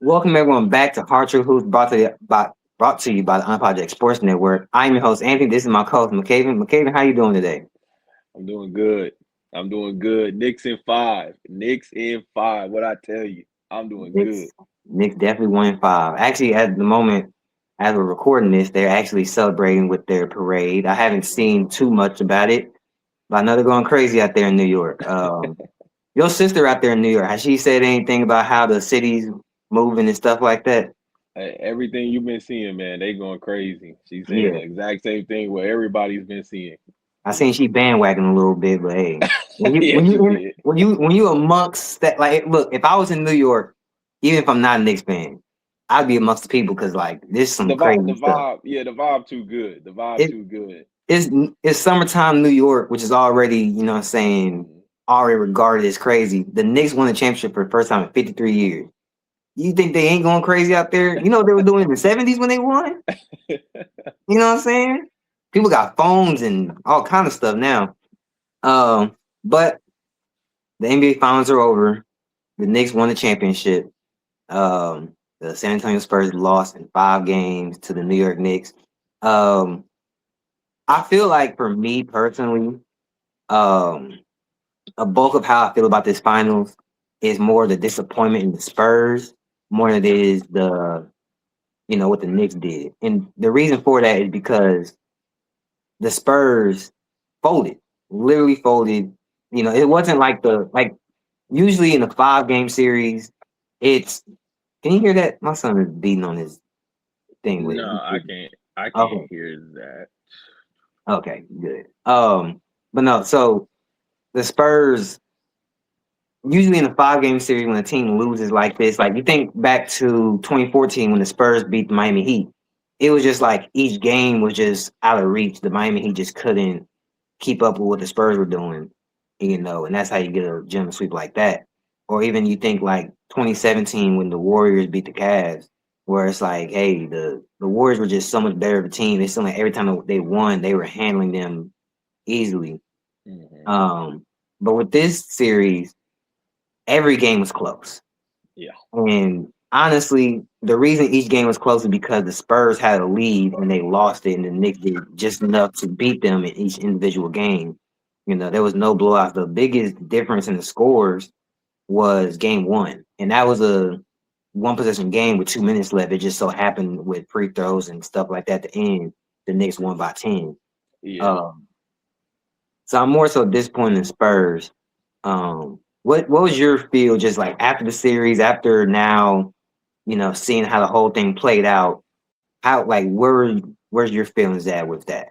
Welcome everyone back to Hard Truth Hoops brought to you by the Unapologetic Sports Network. I'm your host Anthony. This is my co-host McCaven. McCaven, how you doing today? I'm doing good. I'm doing good. Knicks in five. Knicks in five. What I tell you, I'm doing good. Knicks, Knicks definitely 1-5. Actually, at the moment, as we're recording this, they're actually celebrating with their parade. I haven't seen too much about it, but I know they're going crazy out there in New York. Your sister out there in New York, has she said anything about how the city's moving and stuff like that? Everything you've been seeing, man, they going crazy. She's saying Yeah. the exact same thing what everybody's been seeing. I seen she bandwagon a little bit, but hey, when you Yeah, when she you in, did. when you amongst that, like, look, if I was in New York, even if I'm not a Knicks fan, I'd be amongst the people because like this is some The crazy stuff. vibe, yeah, the vibe too good. The vibe It too good. it's summertime New York, which is already what I'm saying, Mhm. already regarded as crazy. The Knicks won the championship for the first time in 53 years. You think they ain't going crazy out there? You know what they were doing in the 70s when they won? You know what I'm saying? People got phones and all kind of stuff now. But the NBA finals are over. The Knicks won the championship. The San Antonio Spurs lost in 5 games to the New York Knicks. Um, I feel like for me personally, um, a bulk of how I feel about this finals is more the disappointment in the Spurs more than it is the what the Knicks did. And the reason for that is because the Spurs folded, literally folded. It wasn't like usually in a 5 game series, it's can you hear that? My son is beating on his thing with No, it. I can't. I can't Okay. hear that. Okay, good. But no, so the Spurs usually in a 5 game series when a team loses like this, like you think back to 2014 when the Spurs beat the Miami Heat, it was just like each game was just out of reach. The Miami Heat just couldn't keep up with what the Spurs were doing, and that's how you get a gem sweep like that. Or even you think like 2017 when the Warriors beat the Cavs, where it's like, hey, the Warriors were just so much better of a team. It seemed like every time they won, they were handling them easily. Hmm. Um, but with this series, every game was close. Yeah. And honestly, the reason each game was close is because the Spurs had a lead and they lost it, and the Knicks did just enough to beat them in each individual game. There was no blowout. The biggest difference in the scores was game one, and that was a one possession game with 2 minutes left. It just so happened with free throws and stuff like that at the end, the Knicks won by 10. Yeah. Um, so I'm more so disappointed in Spurs. What was your feel just like after the series, after now, seeing how the whole thing played out? How like where's your feelings at with that?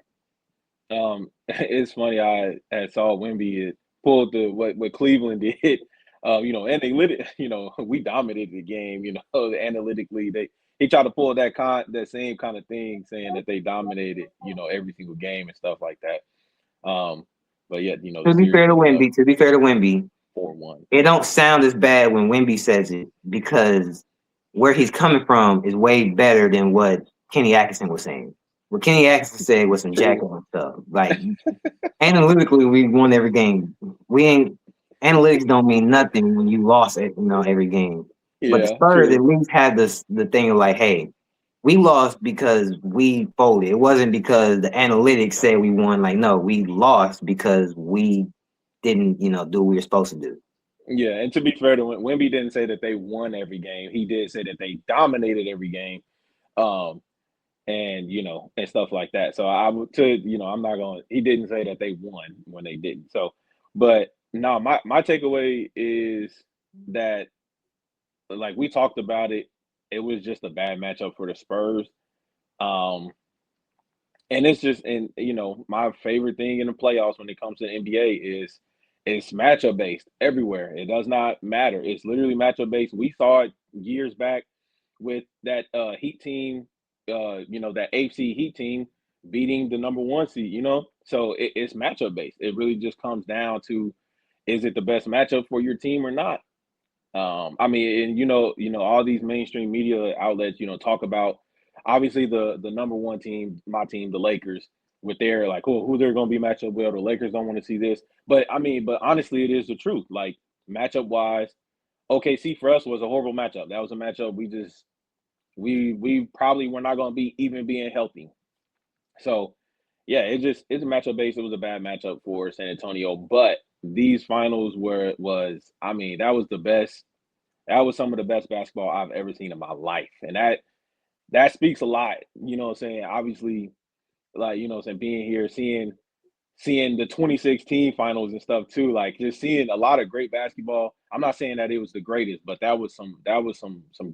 It's funny. I had saw Wemby had pulled the what Cleveland did. And they lit it. We dominated the game. Analytically, he tried to pull that same kind of thing, saying that they dominated. Every single game and stuff like that. But yet, the To be series fair to ended up Wimby, to be fair to Wimby, 4-1. it don't sound as bad when Wimby says it because where he's coming from is way better than what Kenny Atkinson was saying. What Kenny Atkinson said was some jack True. on stuff. Like analytically, we won every game. We ain't analytics don't mean nothing when you lost it, every game. But the Yeah. Spurs at True. least had the thing of like, hey, we lost because we folded. It wasn't because the analytics said we won. Like, no, we lost because we didn't, do what we were supposed to do. Yeah, and to be fair to Wemby didn't say that they won every game. He did say that they dominated every game. Um, and and stuff like that. So I would I'm not going. He didn't say that they won when they didn't. So, but no, my takeaway is that like we talked about it, it was just a bad matchup for the Spurs. Um, and it's just and my favorite thing in the playoffs when it comes to the NBA is it's matchup based everywhere. It does not matter. It's literally matchup based. We saw it years back with that Heat team, that AFC Heat team beating the number one seed, So it's matchup based. It really just comes down to is it the best matchup for your team or not? I mean, and all these mainstream media outlets, talk about obviously the number one team, my team, the Lakers, with their like who they're going to be matched up with. The Lakers don't want to see this, but I mean, but honestly, it is the truth. Like matchup wise, OKC for us was a horrible matchup. That was a matchup we probably were not going to be even being healthy. So yeah, it's a matchup based. It was a bad matchup for San Antonio, but these finals I mean, that was the best. That was some of the best basketball I've ever seen in my life, and that speaks a lot. You know what I'm saying? Obviously, like, you know what I'm saying, being here, seeing the 2016 finals and stuff too, like just seeing a lot of great basketball. I'm not saying that it was the greatest, but that was some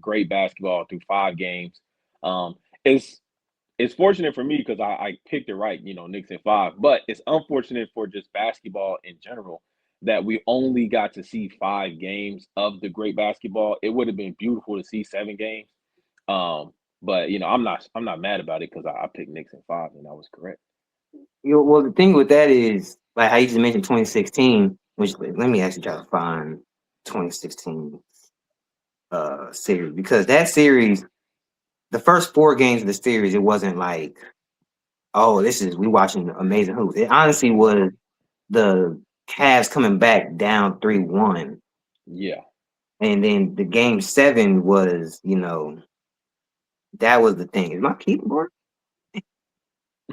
great basketball through 5 games. Um, it's it's fortunate for me because I picked it right, you know, Knicks in 5, but it's unfortunate for just basketball in general that we only got to see 5 games of the great basketball. It would have been beautiful to see 7 games. Um, but you know, I'm not mad about it because I picked Knicks in 5 and that was correct. Well, the thing with that is, like how you just mentioned 2016, which let me actually try to find 2016 series, because that series, the first 4 games of the series, it wasn't like, oh, we watching amazing hoops. It honestly was the Cavs coming back down 3-1, Yeah. and then the game 7 was, that was the thing. Is my keyboard?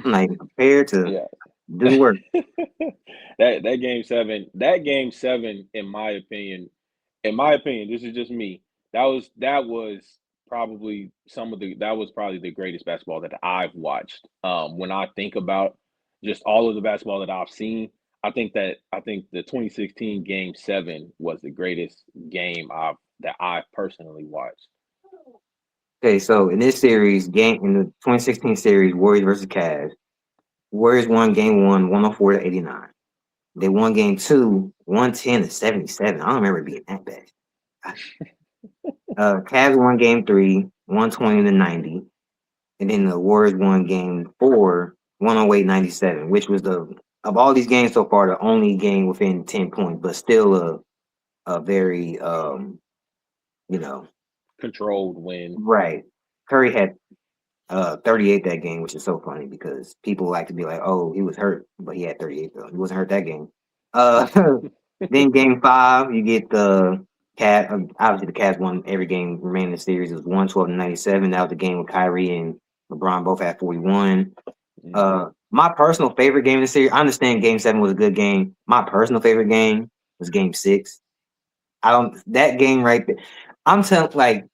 I'm not even prepared to Yeah. do the work. That game 7, in my opinion, this is just me. That was probably the greatest basketball that I've watched. When I think about just all of the basketball that I've seen, I think the 2016 game 7 was the greatest game that I personally watched. Okay, so in this series, in the 2016 series, Warriors versus Cavs, Warriors won game 1, 104-89. They won game 2, 110-77. I don't remember it being that bad. Cavs won game 3, 120-90. And then the Warriors won game 4, 108-97, which was of all these games so far, the only game within 10 points, but still a very, you know, Controlled win. right. Curry had 38 that game, which is so funny because people like to be like, "Oh, he was hurt," but he had 38 though. He wasn't hurt that game. Uh, then game 5, you get the Cat. Obviously, the Cavs won every game remaining in the series. It was 112-97. That was the game with Kyrie and LeBron both had 41. Mhm. My personal favorite game in the series. I understand game 7 was a good game. My personal favorite game was game 6. I don't that game right there. I'm telling like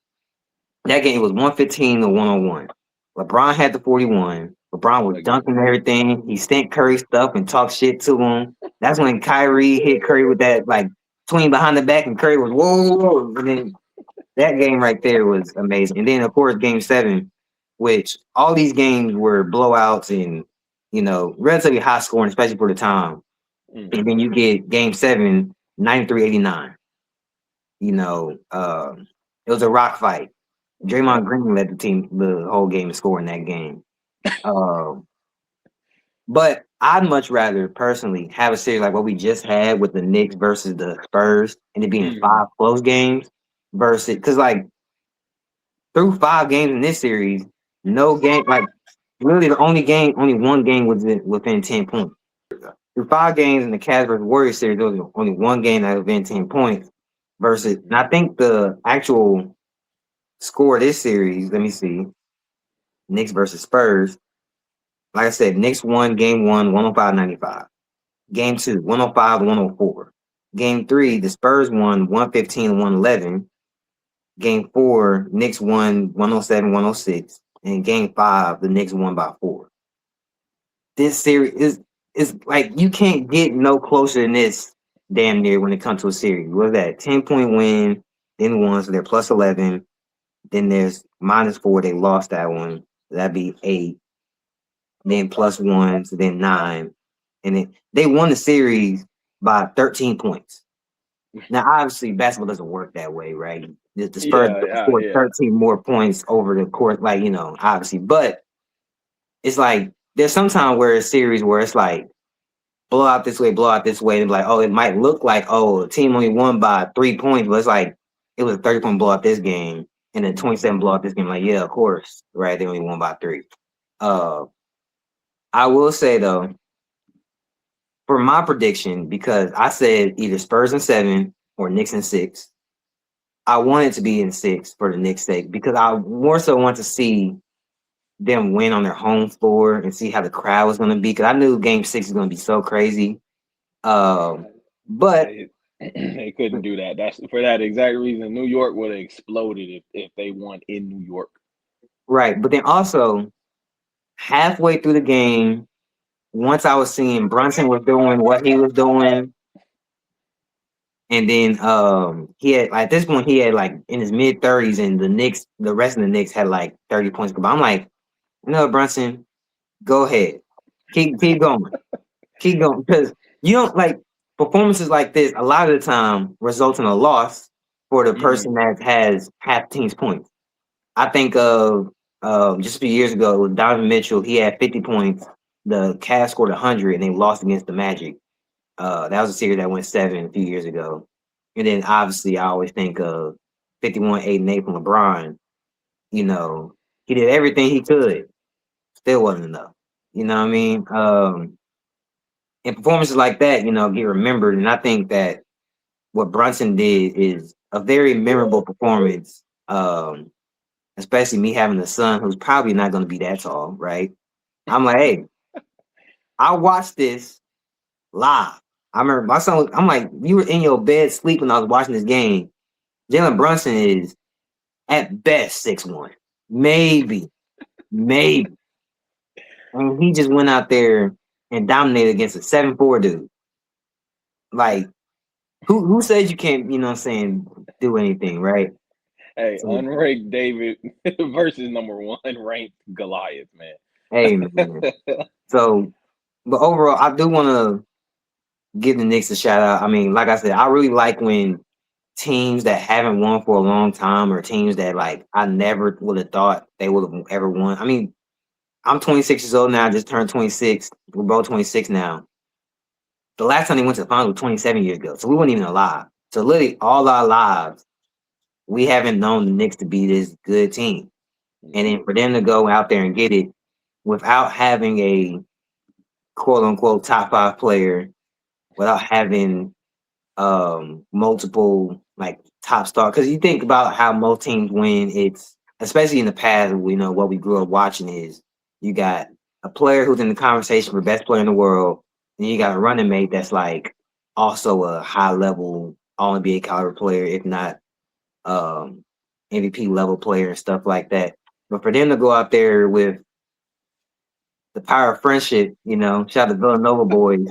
that game was 115-101. LeBron had the 41. LeBron was Again. dunking everything. He stink Curry stuff and talked shit to him. That's when Kyrie hit Curry with that like swing behind the back, and Curry was whoa, whoa. And then that game right there was amazing. And then of course game 7, which all these games were blowouts and relatively high scoring, especially for the time. And Mhm. then you get game 7, 93-89. It was a rock fight. Yep. Draymond Green led the team the whole game to score in that game. Um, but I'd much rather personally have a series like what we just had with the Knicks versus the Spurs, and it being Mhm. 5 close games versus because like through 5 games in this series, no game like really only one game was within 10 points. Through 5 games in the Cavs versus Warriors series, there was only one game that was within 10 points versus, and I think the actual score of this series, let me see, Knicks versus Spurs. Like I said, Knicks won game 1, 105-95. Game 2, 105-104. Game 3, the Spurs won 115-111. Game 4, Knicks won 107-106. And game 5, the Knicks won by 4. This series is like you can't get no closer than this damn near when it comes to a series. What was that? 10-point win, then one, so they're plus 11. Then there's -4, they lost that one. That'd be 8. Then +1, so then 9. And then they won the series by 13 points. Now, obviously, basketball doesn't work that way, right? The Spurs Yeah, yeah, scored yeah. 13 more points over the course, like, obviously. But it's like there's some time where a series where it's like blow out this way, and like, oh, it might look like, oh, a team only won by 3 points, but it's like it was a 30-point blowout this game and a 27 blowout this game. Like, yeah, of course, right? They only won by 3. Uh, I will say though, for my prediction, because I said either Spurs in 7 or Knicks in 6. I want it to be in 6 for the Knicks' sake because I more so want to see them win on their home floor and see how the crowd was going to be because I knew Game 6 is going to be so crazy. But They couldn't do that. That's for that exact reason. New York would have exploded if they won in New York. right, but then also halfway through the game, once I was seeing Brunson was doing what he was doing, and then he had at this point he had like in his mid-30s, and the rest of the Knicks had like 30 points. But I'm like, Brunson, go ahead, keep going, keep going, because you don't like performances like this. A lot of the time, results in a loss for the person that has half the team's points. I think of just a few years ago with Donovan Mitchell. He had 50 points. The Cavs scored 100, and they lost against the Magic. That was a series that went 7 a few years ago. And then obviously, I always think of 51, 8, and 8 from LeBron. You know, he did everything he could. Still wasn't enough. You know what I mean? And performances like that, get remembered. And I think that what Brunson did is a very memorable performance. Especially me having a son who's probably not going to be that tall, right? I'm like, hey, I watched this live. I remember my son. I'm like, you were in your bed sleeping when I was watching this game. Jalen Brunson is at best 6'1", maybe, maybe, and he just went out there and dominated against a 7'4" dude. Like, who says you can't? You know what I'm saying? Do anything, right? Hey, So, unranked David versus number 1 ranked Goliath, man. hey, man. So, but overall, I do want to give the Knicks a shout out. I mean, like I said, I really like when teams that haven't won for a long time or teams that like I never would have thought they would have ever won. I mean, I'm 26 years old now. I just turned 26. We're both 26 now. The last time they went to the finals was 27 years ago. So we weren't even alive. So literally all our lives, we haven't known the Knicks to be this good team. And then for them to go out there and get it without having a quote unquote top 5 player, without having multiple like top star, because you think about how most teams win, it's especially in the past, what we grew up watching is you got a player who's in the conversation for best player in the world, and you got a running mate that's like also a high level all NBA caliber player, if not MVP level player and stuff like that. But for them to go out there with the power of friendship, shout out to Villanova boys.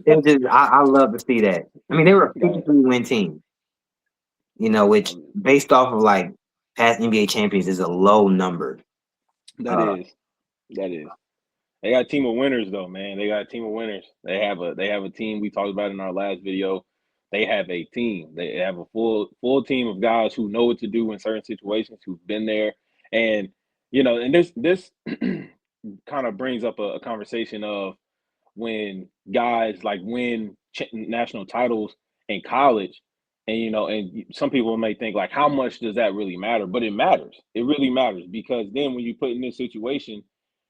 It just I love to see that. I mean, they were a 53-win team, which based off of like past NBA champions is a low number. That is. They got a team of winners though, man. They got a team of winners. They have a team we talked about in our last video. They have a team. They have a full team of guys who know what to do in certain situations, who've been there. And and this kind of brings up a conversation of when guys like win national titles in college, and and some people may think like, how much does that really matter? But it matters. It really matters, because then when you put in this situation,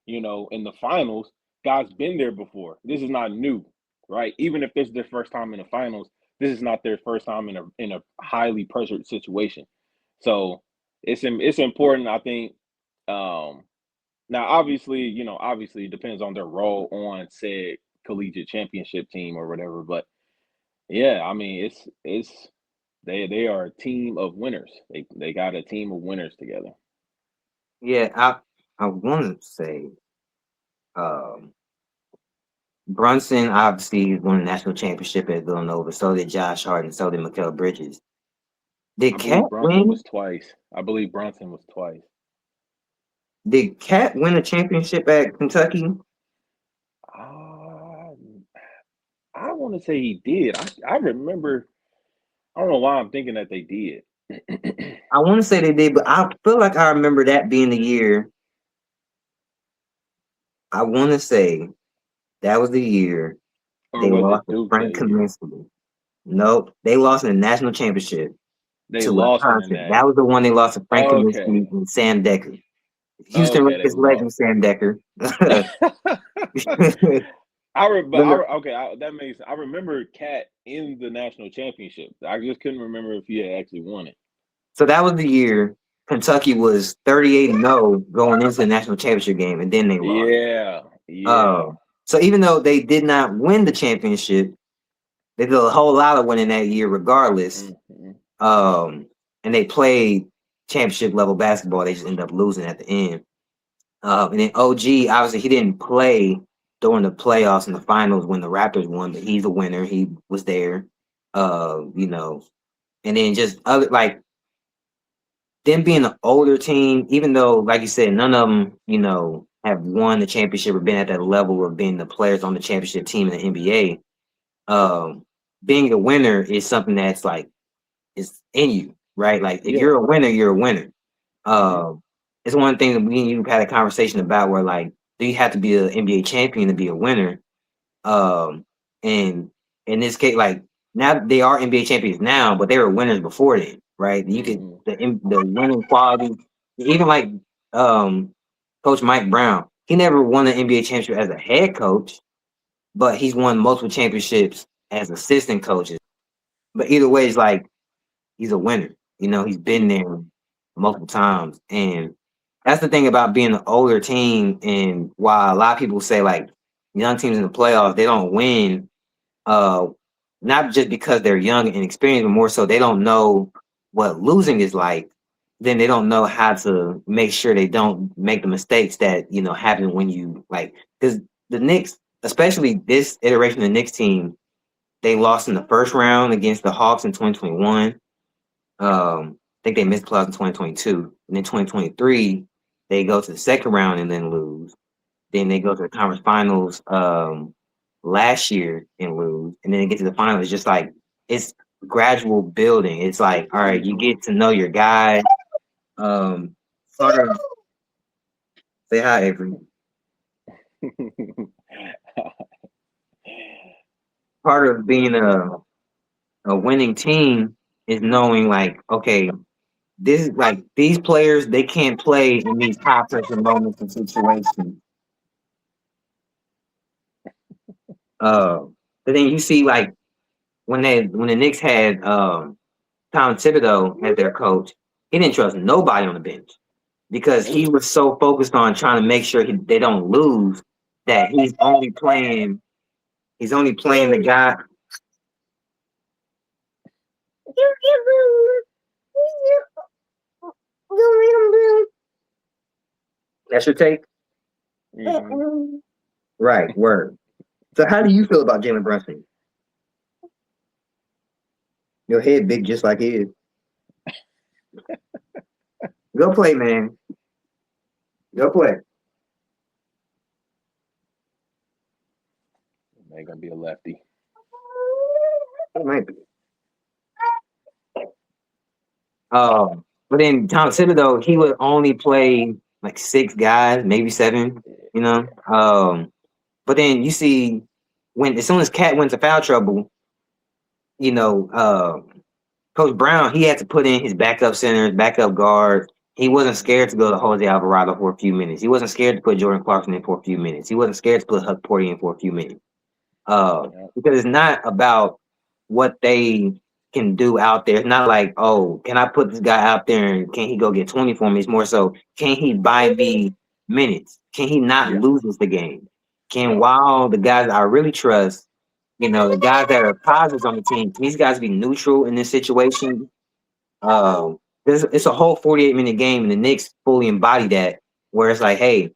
in the finals, guys been there before. This is not new, right? Even if this is their first time in the finals, this is not their first time in a highly pressured situation. So it's important, I think. Now, obviously it depends on their role on said collegiate championship team or whatever. But yeah, I mean, it's they are a team of winners. They got a team of winners together. Yeah, I want to say Brunson obviously won the national championship at Villanova. So did Josh Hart, and so did Mikal Bridges. Did I Cat believe Brunson win? was twice. I believe Brunson was twice. Did Cat win a championship at Kentucky? Uh, I want to say he did. I remember. I don't know why I'm thinking that they did. I want to say they did, but I feel like I remember that being the year. I want to say that was the year Or they was lost it to Duke Frank that year? Kaminsky. Nope, they lost in the national championship They to lost in the Wisconsin. That Nash. was the one they lost to Frank Okay. Kaminsky and Sam Decker. Houston Okay, they Rockets legend lost. Sam Decker. That makes sense. I remember Cat in the national championship. I just couldn't remember if he had actually won it. So that was the year Kentucky was 38-0 going into the national championship game, and then they lost. Yeah. So even though they did not win the championship, they did a whole lot of winning that year regardless. Mm-hmm. And they played championship level basketball. They just ended up losing at the end. And then OG, obviously, he didn't play during the playoffs and the finals when the Raptors won, but he's a winner. He was there. And then just other like them being an older team, even though, like you said, none of them, have won the championship or been at that level of being the players on the championship team in the NBA. Being a winner is something that's like it's in you, right? Like if you're a winner, you're a winner. It's one thing that me and you had a conversation about where like, do you have to be an NBA champion to be a winner? And in this case, like now they are NBA champions now, but they were winners before then, right? You could the winning quality, even like Coach Mike Brown, he never won an NBA championship as a head coach, but he's won multiple championships as assistant coaches. But either way, it's like he's a winner. He's been there multiple times, and that's the thing about being an older team. And while a lot of people say like young teams in the playoffs, they don't win, not just because they're young and inexperienced, but more so they don't know what losing is like. Then they don't know how to make sure they don't make the mistakes that happen when you like because the Knicks, especially this iteration of the Knicks team, they lost in the first round against the Hawks in 2021. I think they missed playoffs in 2022. And then 2023, they go to the second round and then lose. Then they go to the conference finals last year and lose. And then they get to the finals. It's just like it's gradual building. It's like, all right, you get to know your guy. Sort of say hi, Avery. Part of being a winning team is knowing like, okay, this is like these players, they can't play in these high pressure moments and situations. But then you see like when the Knicks had Tom Thibodeau as their coach, he didn't trust nobody on the bench because he was so focused on trying to make sure they don't lose that he's only playing the guy. That's your take? Right, word. So how do you feel about Jalen Brunson? Your head big just like his. Go play, man. Go play. Ain't gonna be a lefty. It might be. But then Tom Thibodeau, he would only play like 6 guys, maybe 7, But then you see as soon as Cat went to foul trouble, Coach Brown, he had to put in his backup centers, backup guards. He wasn't scared to go to Jose Alvarado for a few minutes. He wasn't scared to put Jordan Clarkson in for a few minutes. He wasn't scared to put Huck Porty in for a few minutes. Because it's not about what they can do out there. It's not like, oh, can I put this guy out there and can he go get 20 for me? It's more so, can he buy me minutes? Can he not lose us the game? While the guys I really trust, the guys that are positives on the team, these guys be neutral in this situation. It's a whole 48-minute game, and the Knicks fully embody that, where it's like, hey,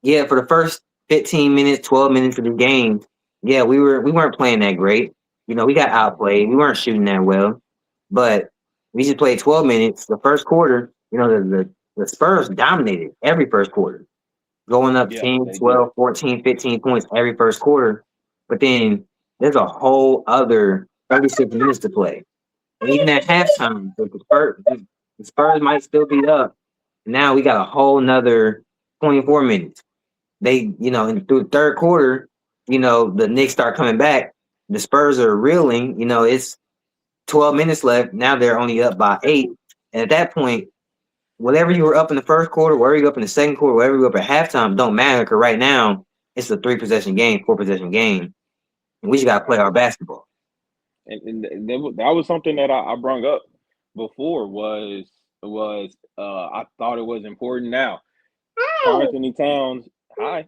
yeah, for the first 15 minutes, 12 minutes of the game, yeah, we weren't playing that great. We got outplayed. We weren't shooting that well, but we just played 12 minutes. The first quarter, the Spurs dominated every first quarter, going up 10, 12, 14, 15 points every first quarter. But then there's a whole other 36 minutes to play. And even at halftime, the Spurs might still be up. Now we got a whole nother 24 minutes. They, through the third quarter, the Knicks start coming back. The Spurs are reeling. It's 12 minutes left. Now they're only up by 8. And at that point, whatever you were up in the first quarter, wherever you were up in the second quarter, wherever you were up at halftime, don't matter. Because right now, it's a 3-possession game, 4-possession game, and we just gotta play our basketball. And that was something that I brought up before was I thought it was important. Now, Karl Anthony Towns, hi,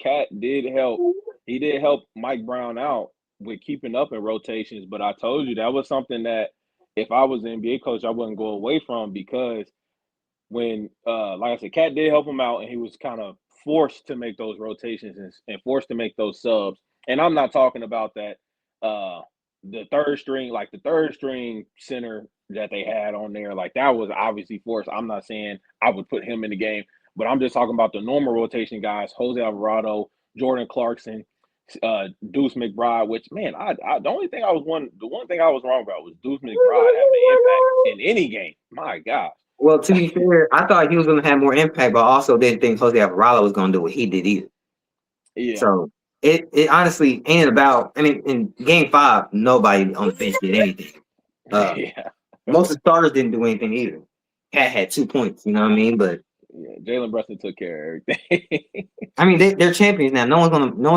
Cat did help. He did help Mike Brown out with keeping up in rotations, but I told you that was something that if I was an NBA coach, I wouldn't go away from because when, like I said, Cat did help him out, and he was kind of forced to make those rotations and forced to make those subs. And I'm not talking about that the third string center that they had on there, like that was obviously forced. I'm not saying I would put him in the game, but I'm just talking about the normal rotation guys: Jose Alvarado, Jordan Clarkson, Deuce McBride. Which man, the one thing I was wrong about was Deuce McBride having an impact in any game. My God. Well, to be fair, I thought he was going to have more impact, but I also didn't think Jose Alvarado was going to do what he did either. Yeah. So it honestly ain't about. I mean, in Game 5, nobody on the bench did anything. Yeah. Most of the starters didn't do anything either. Cat had 2 points, you know what I mean? But Yeah, Jalen Brunson took care of everything. I mean, they're champions now. No one's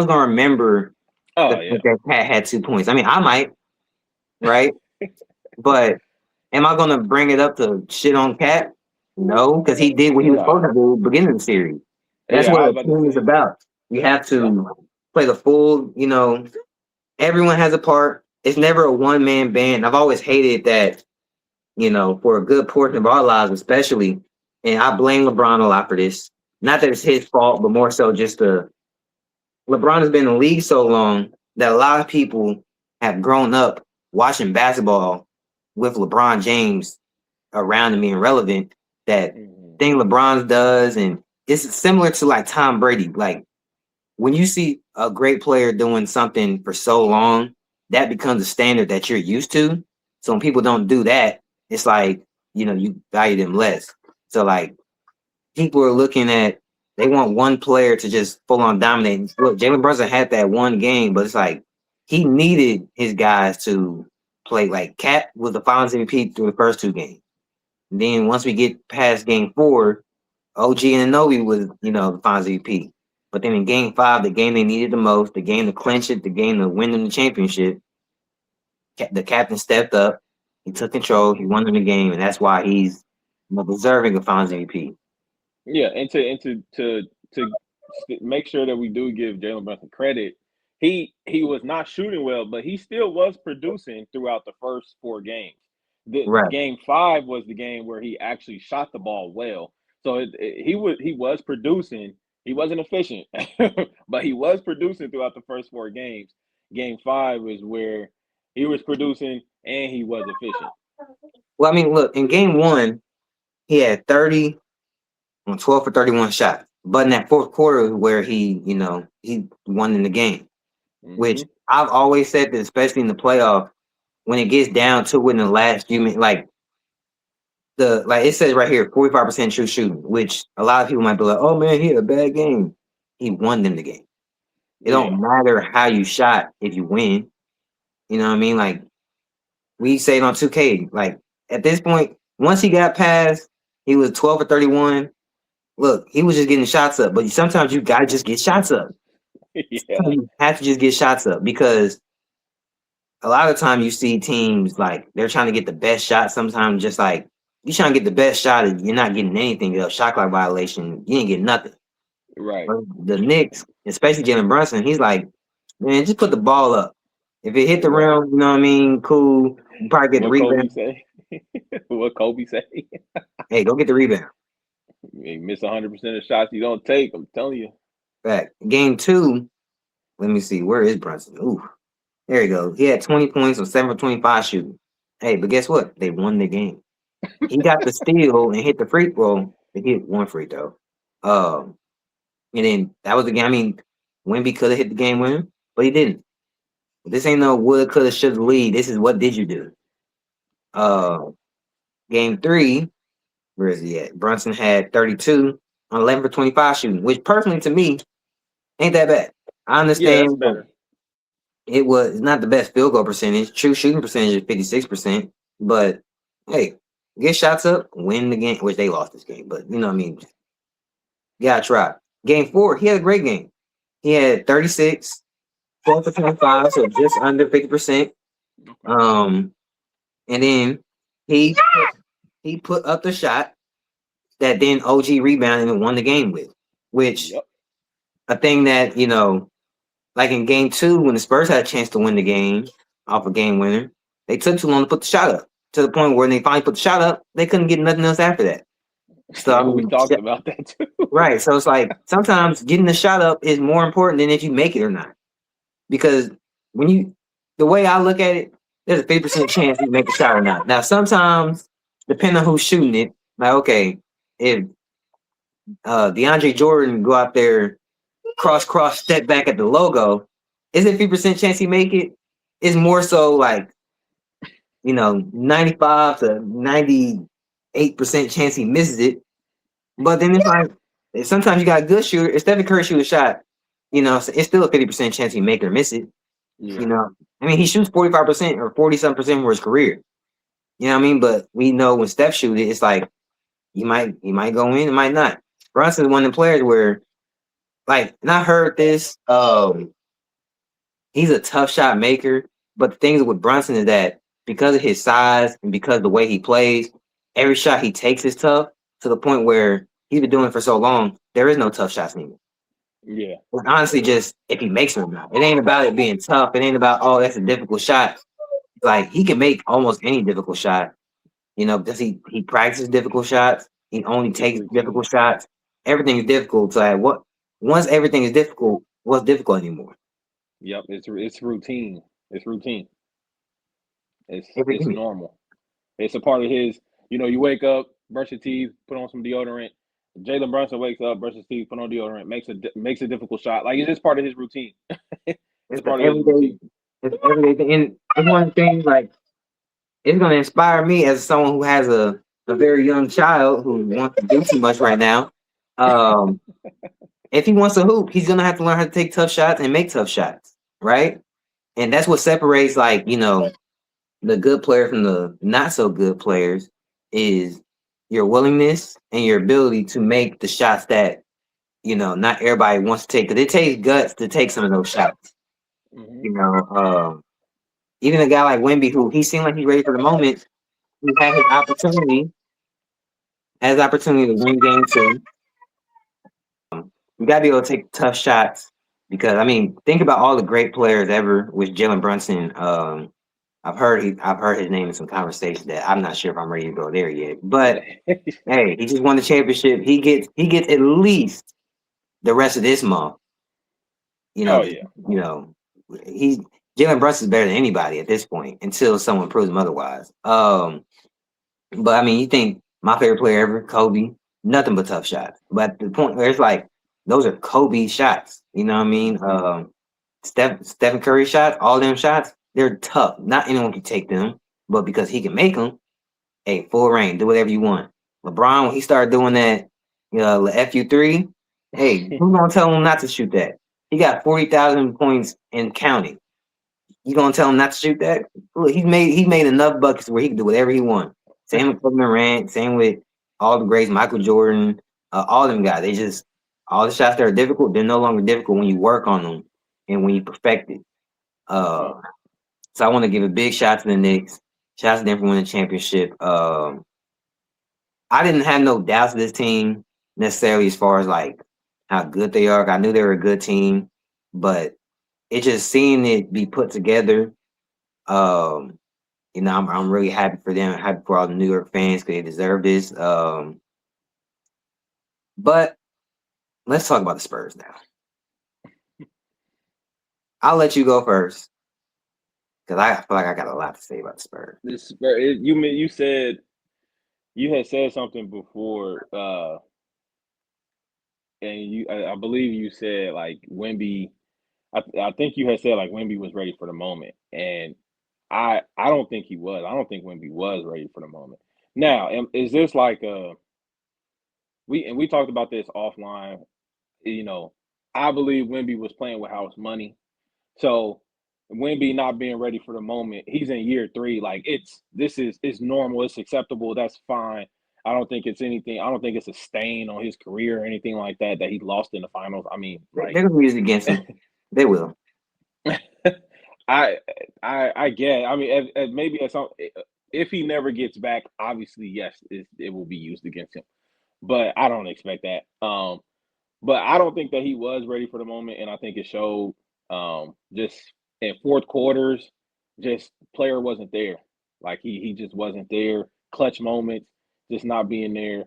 gonna remember Oh yeah. that Cat had 2 points. I mean, I might, right? But am I gonna bring it up to shit on Cat? No, because he did what he was supposed to do beginning of the series. That's Yeah, I was what a about to team is say. about. You have to play the full, everyone has a part. It's never a one-man band. I've always hated that, for a good portion of our lives, especially, and I blame LeBron a lot for this. Not that it's his fault, but more so just LeBron has been in the league so long that a lot of people have grown up watching basketball with LeBron James around and being relevant. That thing LeBron does, and it's similar to like Tom Brady. Like when you see a great player doing something for so long, that becomes a standard that you're used to. So when people don't do that, it's like, you value them less. So like people are looking at, they want one player to just full on dominate. Look, Jalen Brunson had that one game, but it's like he needed his guys to play. Like Cat was the Finals MVP through the first 2 games. And then once we get past Game 4, OG and Anobi was, the Finals MVP. But then in Game 5, the game they needed the most, the game to clinch it, the game to win them the championship, the captain stepped up. He took control. He won them the game, and that's why he's deserving of Finals MVP. Yeah, and to make sure that we do give Jalen Brunson credit, he was not shooting well, but he still was producing throughout the first 4 games. The Right. Game 5 was the game where he actually shot the ball well. So he was producing. He wasn't efficient, but he was producing throughout the first 4 games. Game 5 is where he was producing and he was efficient. Well, I mean, look, in Game 1, he had 30 on 12 for 31 shots. But in that fourth quarter where he won in the game, which I've always said that, especially in the playoff, when it gets down to it in the last few minutes, like it says right here, 45% true shooting, which a lot of people might be like, oh man, he had a bad game. He won them the game. It don't matter how you shot if you win. You know what I mean? Like we say it on 2K. Like at this point, once he got past, he was 12 for 31. Look, he was just getting shots up, but sometimes you gotta just get shots up. You have to just get shots up because a lot of time you see teams like they're trying to get the best shot. Sometimes just like you're trying to get the best shot and you're not getting anything. A shot clock violation, you ain't getting nothing. Right. But the Knicks, especially Jalen Brunson, he's like, man, just put the ball up. If it hit the rim, you know what I mean? Cool. You probably get the rebound. What Kobe say? Hey, go get the rebound. You miss 100% of shots you don't take. I'm telling you. Back Game 2. Let me see. Where is Brunson? Ooh, there you go. He had 20 points on 7 for 25 shooting. Hey, but guess what? They won the game. He got the steal and hit the free throw. They hit 1 free throw. And then that was the game. I mean, Wemby could have hit the game winner, but he didn't. But this ain't no woulda, coulda, shoulda lead. This is what did you do? Game 3, where is he at? Brunson had 32 on 11 for 25 shooting, which personally to me ain't that bad. I understand. That's better. It was not the best field goal percentage. True shooting percentage is 56%. But hey, get shots up, win the game, which they lost this game. But you know what I mean? You gotta try. Game 4, he had a great game. He had 36, 12 for 25, so just under 50%. Okay. And then he he put up the shot that then OG rebounded and won the game with, which Yep. a thing that, like in game 2, when the Spurs had a chance to win the game off a game winner, they took too long to put the shot up to the point where when they finally put the shot up, they couldn't get nothing else after that. So, I Yeah, we mean, talked about that too. right. So it's like sometimes getting the shot up is more important than if you make it or not. Because the way I look at it, there's a 50% chance you make the shot or not. Now, sometimes, depending on who's shooting it, like, okay, if DeAndre Jordan go out there, cross, step back at the logo, is it 50% chance he make it? It's more so like, 95 to 98% chance he misses it. But then it's like, sometimes you got a good shooter. If Stephen Curry shoot a shot, it's still a 50% chance he make it or miss it. Yeah. I mean, he shoots 45% or 40-something% for his career. You know what I mean? But we know when Steph shoot it, it's like he might go in, it might not. Brunson's one of the players where, like, and I heard this, he's a tough shot maker, but the thing with Brunson is that because of his size and because of the way he plays, every shot he takes is tough to the point where he's been doing it for so long, there is no tough shots anymore. Yeah. But honestly, just if he makes them or not. It ain't about it being tough. It ain't about, oh, that's a difficult shot. Like, he can make almost any difficult shot. Because he practices difficult shots. He only It's takes difficult routine. shots. Everything is difficult. So like, once everything is difficult, what's difficult anymore? Yep. It's routine. It's routine. It's Everything. normal. It's a part of his. You wake up, brush your teeth, put on some deodorant. Jalen Brunson wakes up, brushes his teeth, put on deodorant, makes a difficult shot. Like it's just part of his routine. It's It's the part of his everyday. routine. It's everyday thing. And it's one of the things like it's gonna inspire me as someone who has a very young child who wants to do too much right now. Um, if he wants to hoop, he's gonna have to learn how to take tough shots and make tough shots, right? And that's what separates, like, the good player from the not so good players is your willingness and your ability to make the shots that not everybody wants to take. Because it takes guts to take some of those shots. Hmm. You know, even a guy like Wemby, who he seemed like he's ready for the moment, he had his opportunity, has opportunity to win game 2. You got to be able to take tough shots because I mean, think about all the great players ever with Jalen Brunson. I've heard his name in some conversations that I'm not sure if I'm ready to go there yet. But hey, he just won the championship. He gets at least the rest of this month. You know, Oh just, yeah. you know, he Jalen Brunson's better than anybody at this point until someone proves him otherwise. But I mean, you think my favorite player ever, Kobe, nothing but tough shots. But the point where it's like those are Kobe shots. You know what I mean? Hmm. Stephen Curry shots, all them shots, they're tough. Not anyone can take them, but because he can make them, hey, full reign, do whatever you want. LeBron, when he started doing that, the FU3, hey, who's gonna tell him not to shoot that? He got 40,000 points and counting. You gonna tell him not to shoot that? Look, he made enough buckets where he can do whatever he wants. Same with Kevin Durant, same with all the greats, Michael Jordan, all them guys. They just all the shots that are difficult, they're no longer difficult when you work on them and when you perfect it. Uh, Yep. so I want to give a big shout to the Knicks. Shout out to them for winning the championship. I didn't have no doubts of this team necessarily as far as like how good they are. I knew they were a good team, but it just seeing it be put together. Um, I'm really happy for them. Happy for all the New York fans because they deserve this. But let's talk about the Spurs now. I'll let you go first because I feel like I got a lot to say about the Spurs. You had said something before, and I believe you said like Wemby. I think you had said like Wemby was ready for the moment, and I don't think he was. I don't think Wemby was ready for the moment. Now, is this like we talked about this offline? You know, I believe Wemby was playing with house money. So Wemby not being ready for the moment, he's in year 3. Like it's normal, it's acceptable, that's fine. I don't think it's anything. I don't think it's a stain on his career or anything like that that he lost in the finals. I mean, like They're gonna use it against him. They will. I I get. I mean, maybe at some if he never gets back, obviously yes, it will be used against him. But I don't expect that. But I don't think that he was ready for the moment, and I think it showed. Just in fourth quarters, just player wasn't there. Like he just wasn't there. Clutch moments, just not being there.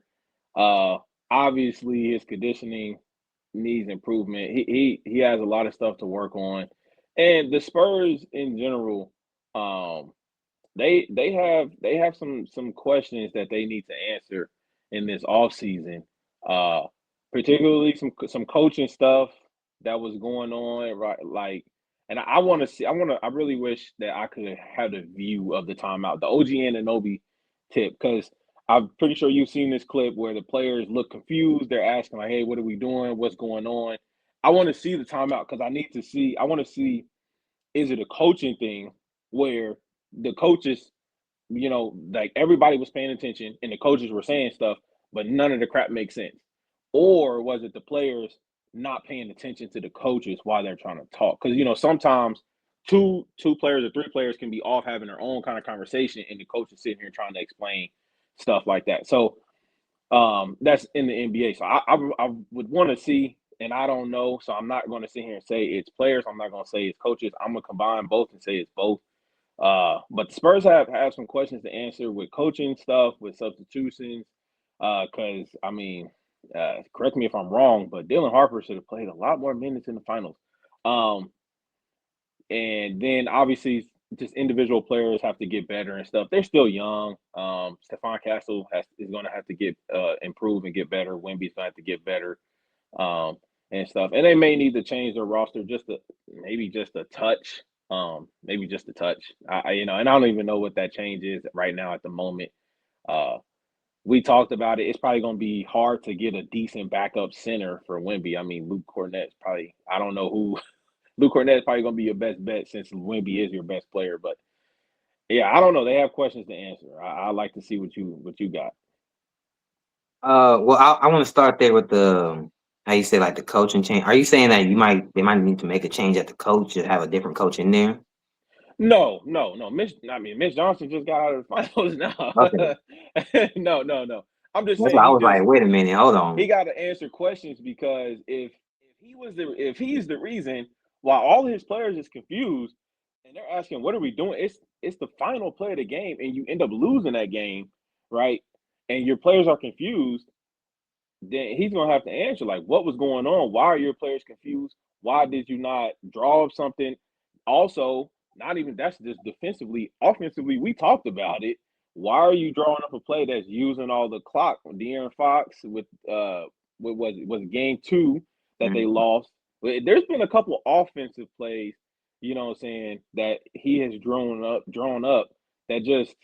Uh, Obviously his conditioning needs improvement. He has a lot of stuff to work on, and the Spurs in general, um, they have some questions that they need to answer in this off season. Particularly some coaching stuff that was going on, right? Like, and I want to see. I really wish that I could have the view of the timeout, the OG Anunoby tip, because I'm pretty sure you've seen this clip where the players look confused. They're asking like, "Hey, what are we doing? What's going on?" I want to see the timeout because I need to see. I want to see, is it a coaching thing where the coaches, like everybody was paying attention and the coaches were saying stuff, but none of the crap makes sense? Or was it the players not paying attention to the coaches while they're trying to talk? Because sometimes two players or three players can be off having their own kind of conversation, and the coach is sitting here trying to explain stuff like that. So that's in the NBA. So I would want to see, and I don't know. So I'm not going to sit here and say it's players. I'm not going to say it's coaches. I'm going to combine both and say it's both. But the Spurs have some questions to answer with coaching stuff, with substitutions. Because I mean, correct me if I'm wrong, but Dylan Harper should have played a lot more minutes in the finals. Um, and then obviously just individual players have to get better and stuff. They're still young. Stephon Castle is going to have to get improve and get better. Wemby's going to have to get better, and stuff. And they may need to change their roster maybe just a touch. Maybe just a touch. And I don't even know what that change is right now at the moment. Uh, we talked about it. It's probably going to be hard to get a decent backup center for Wemby. I mean, Luke Cornett's probably. I don't know who. Luke Cornett is probably going to be your best bet since Wemby is your best player. But yeah, I don't know. They have questions to answer. I like to see what you got. Well, I want to start there with the how you say like the coaching change. Are you saying that they might need to make a change at the coach to have a different coach in there? No, no, no. Mitch Johnson just got out of the finals now. Okay, No. I'm just that's saying why I was like, wait a minute, hold he on. got to answer questions because if he's the reason why all his players is confused and they're asking what are we doing, it's the final play of the game and you end up losing that game, right? And your players are confused, then he's gonna have to answer like what was going on? Why are your players confused? Why did you not draw up something? Also, not even that's just defensively, offensively, we talked about it. Why are you drawing up a play that's using all the clock? De'Aaron Fox with what was it, game two that they Mhm. lost. There's been a couple offensive plays, what I'm saying, that he has drawn up that just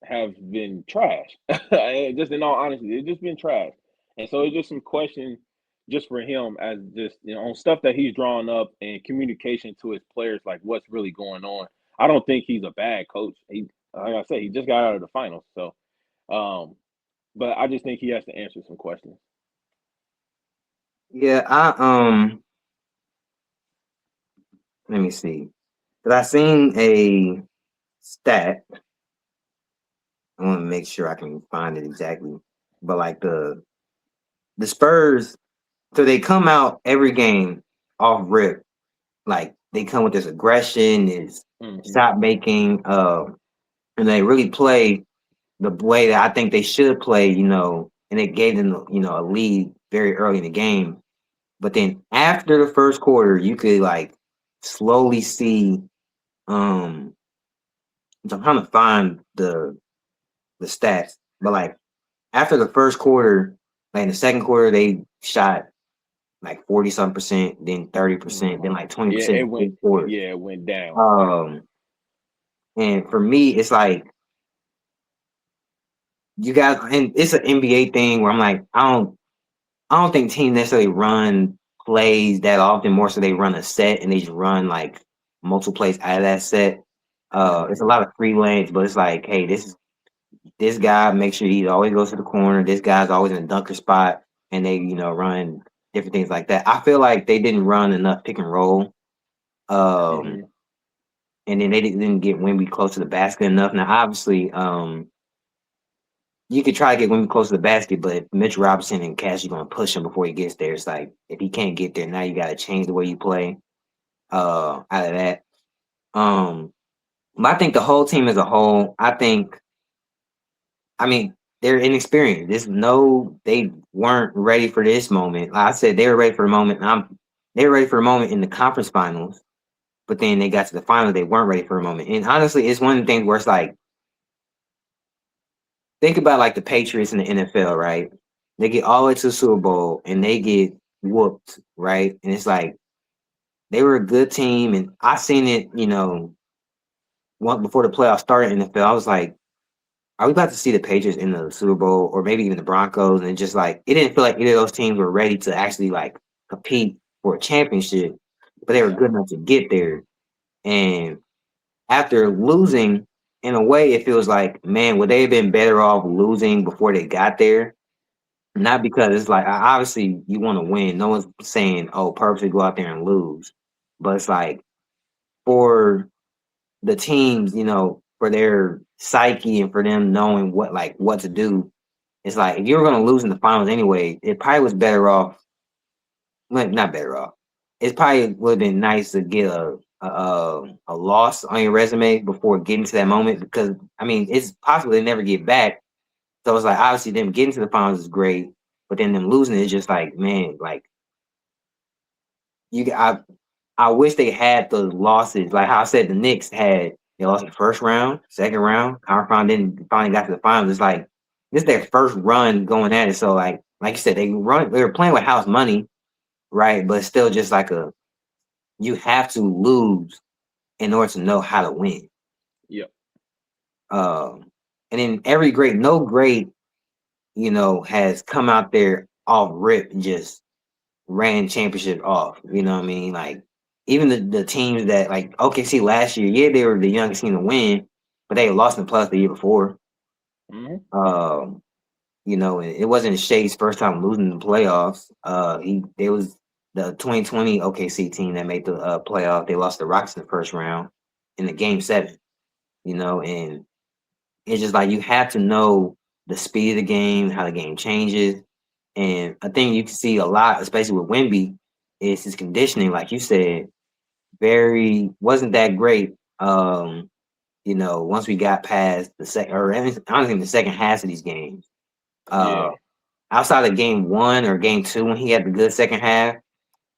have been trash. Just in all honesty, it's just been trash. And so it's just some questions just for him as just on stuff that he's drawn up and communication to his players, like what's really going on. I don't think he's a bad coach. He, like I said, he just got out of the finals. So, um, but I just think he has to answer some questions. Yeah, let me see. Cause I seen a stat. I want to make sure I can find it exactly. But like the Spurs, so they come out every game off rip. Like they come with this aggression, this Hmm. shot making, and they really play the way that I think they should play, and it gave them, a lead very early in the game. But then after the first quarter, you could like slowly see. Um, I'm trying to find the stats, but like after the first quarter, like in the second quarter, they shot like 40 some percent, then 30%, then like Yeah, 20% in the fourth quarter. it went down. Um, and for me, it's like you guys, and it's an NBA thing where I'm like, I don't think teams necessarily run plays that often. More so, they run a set and they just run like multiple plays out of that set. It's a lot of free lanes, but it's like, hey, this is this guy makes sure he always goes to the corner. This guy's always in a dunker spot, and they run different things like that. I feel like they didn't run enough pick and roll, um, Hmm. and then they didn't get Wemby close to the basket enough. Now, obviously, you could try to get Wemby close to the basket, but if Mitch Robinson and Cash are going to push him before he gets there, it's like if he can't get there, now you got to change the way you play. Out of that, um, but I think the whole team as a whole, I mean, they're inexperienced. They weren't ready for this moment. Like I said, they were ready for the moment. They were ready for a moment in the conference finals, but then they got to the finals, they weren't ready for a moment. And honestly, it's one of the things where it's like, think about like the Patriots in the NFL, right? They get all the way to the Super Bowl and they get whooped, right? And it's like they were a good team, and I seen it, one before the playoffs started in the NFL. I was like, are we about to see the Patriots in the Super Bowl or maybe even the Broncos? And just like it didn't feel like either of those teams were ready to actually like compete for a championship, but they were Yeah. good enough to get there. And after losing, in a way, it feels like, man, would they have been better off losing before they got there? Not because it's like obviously you want to win. No one's saying, oh, purposely go out there and lose. But it's like for the teams, for their psyche and for them knowing what to do. It's like if you were going to lose in the finals anyway, it probably was better off. Well, not better off. It probably would have been nice to get a loss on your resume before getting to that moment, because I mean it's possible they never get back. So it's like obviously them getting to the finals is great, but then them losing is just like, man, like you I wish they had the losses. Like how I said, the Knicks they lost the first round, second round, conference round, then finally got to the finals. It's like this is their first run going at it. So like you said, they were playing with house money, right? But still just like you have to lose in order to know how to win. Yep. And then no great, has come out there off rip and just ran championship off. You know what I mean? Like even the teams that like OKC last year, yeah, they were the youngest team to win, but they lost in the playoffs the year before. Hmm. Um, and it wasn't Shea's first time losing the playoffs. It was the 2020 OKC team that made the playoff. They lost the Rockets in the first round in the game 7. And it's just like you have to know the speed of the game, how the game changes. And I think you can see a lot, especially with Wemby, is his conditioning, like you said, very wasn't that great. Once we got past the second, or I don't think the second half of these games. Uh, Yeah. Outside of game 1 or game 2, when he had the good second half,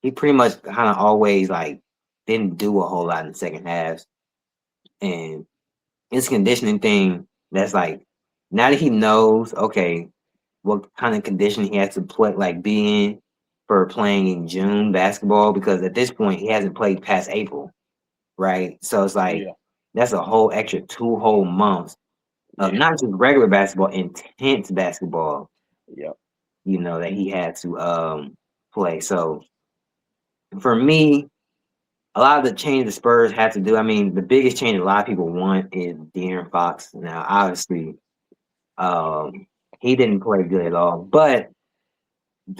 he pretty much kind of always like didn't do a whole lot in the second half. And his conditioning thing, that's like now that he knows, okay, what kind of condition he has to play, like be in for playing in June basketball, because at this point he hasn't played past April, right? So it's like Yeah. that's a whole extra 2 whole months of Yeah. not just regular basketball, intense basketball, Yep. that he had to play. So for me, a lot of the change the Spurs had to do. I mean, the biggest change a lot of people want is De'Aaron Fox. Now, obviously, um, he didn't play good at all, but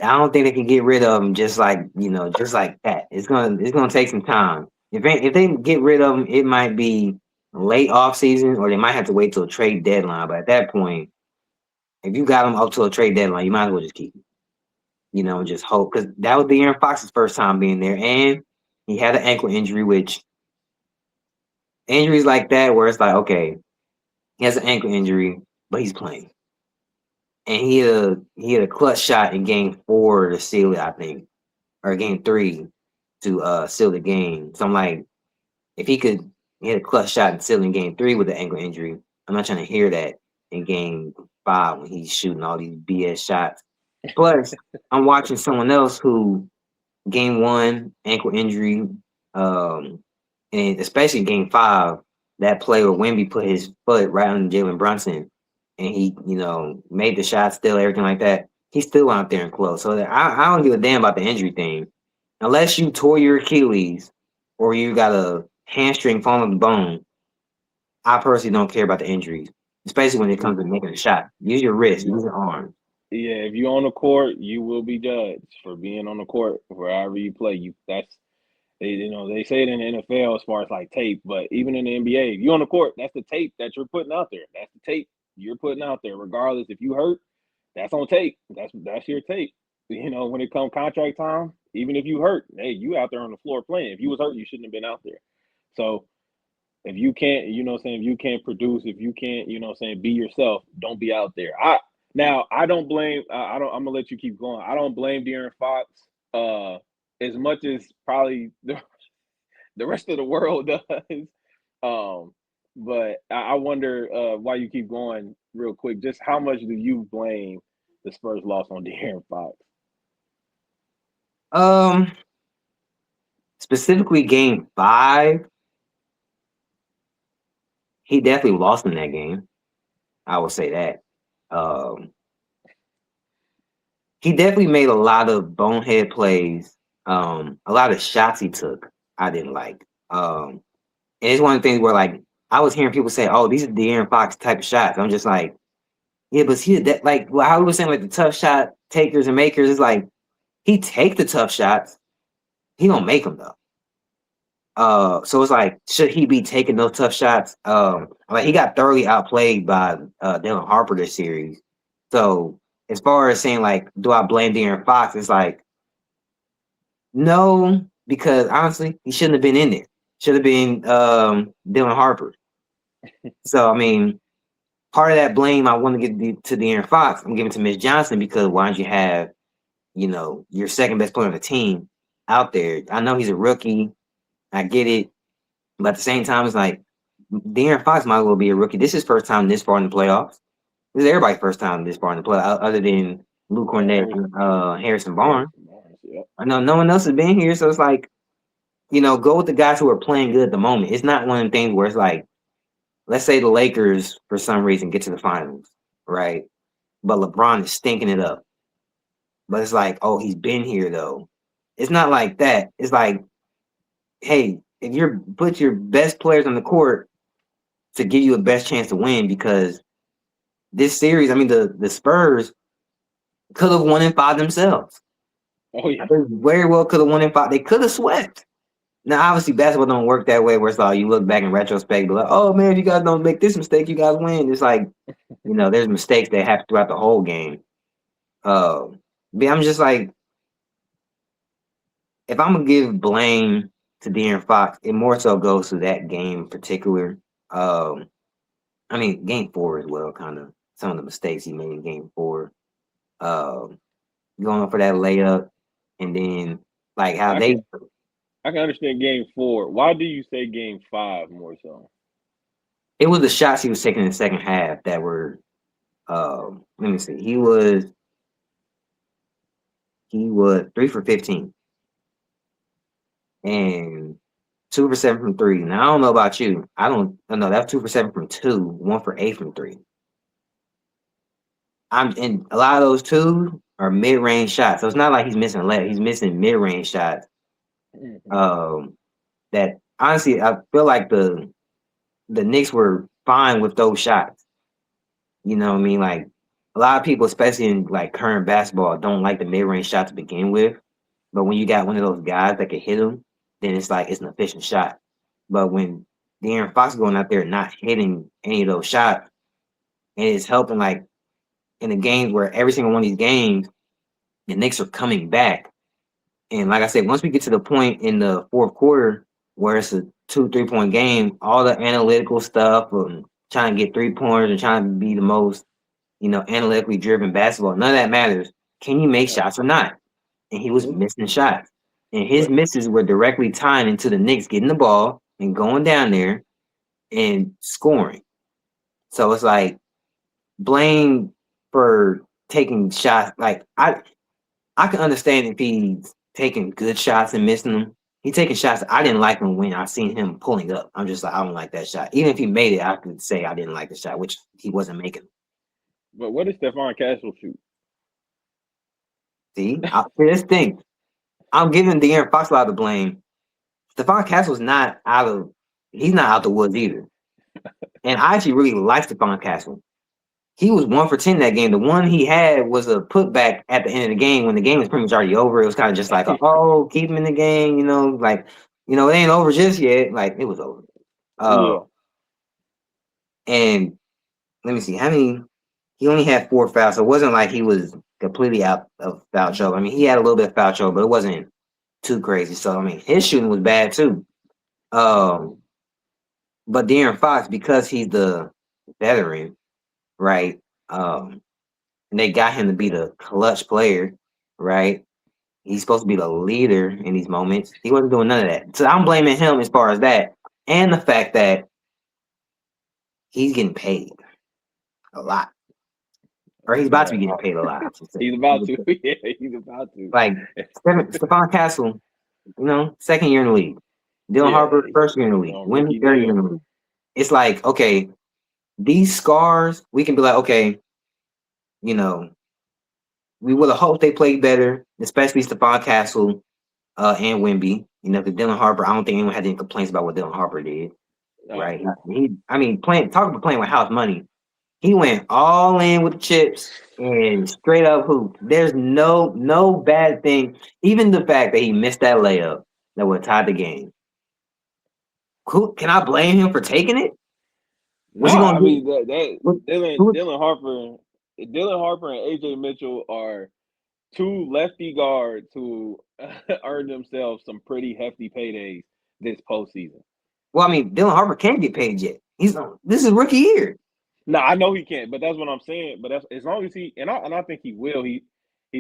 I don't think they can get rid of him just like that. It's gonna take some time. If they get rid of him, it might be late off season, or they might have to wait till a trade deadline. But at that point, if you got him up to a trade deadline, you might as well just keep him. And just hope, because that was De'Aaron Fox's first time being there, and he had an ankle injury. Which injuries like that, where it's like, okay, he has an ankle injury, but he's playing, and he had a clutch shot in game 4 to seal it, I think, or game 3 to seal the game. So I'm like, if he could hit a clutch shot and seal in game 3 with an ankle injury, I'm not trying to hear that in game 5 when he's shooting all these BS shots. Plus, I'm watching someone else who game 1 ankle injury, um, and especially game 5, that play where Wemby put his foot right on Jalen Brunson, and he made the shot, still everything like that. He's still out there and close. So I don't give a damn about the injury thing, unless you tore your Achilles or you got a hamstring falling the bone. I personally don't care about the injuries. especially when it comes to making a shot. Use your wrist, use your arm. Yeah, if you're on the court, you will be judged for being on the court wherever you play. They say it in the NFL as far as like tape, but even in the NBA, if you're on the court, that's the tape that you're putting out there. That's the tape you're putting out there, regardless if you hurt. That's on tape. That's your tape. When it comes contract time, even if you hurt, hey, you out there on the floor playing. If you was hurt, you shouldn't have been out there. So if you can't, if you can't produce, if you can't, be yourself, don't be out there. I don't blame. I don't. I'm gonna let you keep going. I don't blame De'Aaron Fox as much as probably the rest of the world does. But I wonder why you keep going real quick. Just how much do you blame the Spurs loss on De'Aaron Fox? Specifically game 5, he definitely lost in that game. I would say that. He definitely made a lot of bonehead plays. A lot of shots he took, I didn't like. And it's one of the things where like I was hearing people say, "Oh, these are De'Aaron Fox type of shots." I'm just like, yeah, but he that like how we were saying like the tough shot takers and makers is like he take the tough shots, he don't make them though. So it's like, should he be taking those tough shots? Like he got thoroughly outplayed by Dylan Harper this series. So as far as saying like, do I blame De'Aaron Fox? It's like, no, because honestly, he shouldn't have been in there. Should have been Dylan Harper. So I mean, part of that blame I want to get to De'Aaron Fox, I'm giving to Mitch Johnson because why don't you have, your second best player on the team out there? I know he's a rookie. I get it. But at the same time, it's like De'Aaron Fox might as well be a rookie. This is his first time this far in the playoffs. This is everybody's first time this far in the playoffs, other than Luke Cornett and Harrison Barnes. Yeah. I know no one else has been here, so it's like, go with the guys who are playing good at the moment. It's not one of the things where it's like, let's say the Lakers for some reason get to the finals, right? But LeBron is stinking it up. But it's like, oh, he's been here though. It's not like that. It's like, hey, if you're put your best players on the court to give you a best chance to win, because this series, I mean, the Spurs could have won in 5 themselves. Oh yeah, They very well could have won in 5. They could have swept. Now, obviously, basketball don't work that way. Where it's like you look back in retrospect, but like, oh man, if you guys don't make this mistake, you guys win. It's like, there's mistakes that happen throughout the whole game. But I'm just like, if I'm gonna give blame to De'Aaron Fox, it more so goes to that game in particular. I mean, game 4 as well, kind of some of the mistakes he made in game 4. Going up for that layup, and then like how I they. can I can understand game 4. Why do you say game 5 more so? It was the shots he was taking in the second half that were. Let me see. He was 3 for 15 and 2 for 7 from 3. Now I don't know about you. I don't know. That's 2 for 7 from 2, 1 for 8 from 3. And a lot of those 2 are mid-range shots. So it's not like he's missing a layup. He's missing mid-range shots. That honestly, I feel like the Knicks were fine with those shots. You know what I mean? Like a lot of people, especially in like current basketball, don't like the mid-range shot to begin with. But when you got one of those guys that can hit them, then it's like it's an efficient shot. But when De'Aaron Fox is going out there not hitting any of those shots, and it's helping like in the games where every single one of these games, the Knicks are coming back. And like I said, once we get to the point in the fourth quarter where it's a 2-3 point game, all the analytical stuff and trying to get 3 pointers and trying to be the most, analytically driven basketball, none of that matters. Can you make shots or not? And he was missing shots. And his misses were directly tying into the Knicks getting the ball and going down there and scoring. So it's like blame for taking shots. Like I can understand if he's taking good shots and missing them. He taking shots. I didn't like him when I seen him pulling up. I'm just like, I don't like that shot. Even if he made it, I could say I didn't like the shot, which he wasn't making. But what did Stephon Castle shoot? See, this thing, I'm giving De'Aaron Fox a lot of blame. Stephon Castle's not out of. He's not out the woods either. And I actually really liked Stephon Castle. He was 1 for 10 that game. The one he had was a putback at the end of the game when the game was pretty much already over. It was kind of just like, oh, keep him in the game, like, it ain't over just yet. Like, it was over. Yeah. And let me see how many. He only had 4 fouls, so it wasn't like he was completely out of foul trouble. I mean, he had a little bit of foul trouble, but it wasn't too crazy. So I mean, his shooting was bad too. But De'Aaron Fox, because he's the veteran, right? And they got him to be the clutch player, right? He's supposed to be the leader in these moments. He wasn't doing none of that. So I'm blaming him as far as that, and the fact that he's getting paid a lot, or he's about to be getting paid a lot. He's about to. Yeah, he's about to. Like Stephon Castle, second year in the league. Dylan Harper, first year in the league. Wemby, third year in the league. It's like, okay, these scars, we can be like, okay, we would have hoped they played better, especially Stephon Castle and Wemby. Because Dylan Harper, I don't think anyone had any complaints about what Dylan Harper did. Right? Talking about playing with house money. He went all in with the chips and straight up hoop. There's no bad thing. Even the fact that he missed that layup that would have tied the game. Can I blame him for taking it? Dylan Harper and AJ Mitchell are two lefty guards who earned themselves some pretty hefty paydays this postseason. Well, I mean, Dylan Harper can't get paid yet. This is rookie year. No, I know he can't, but that's what I'm saying. But that's as long as he and I think he will. He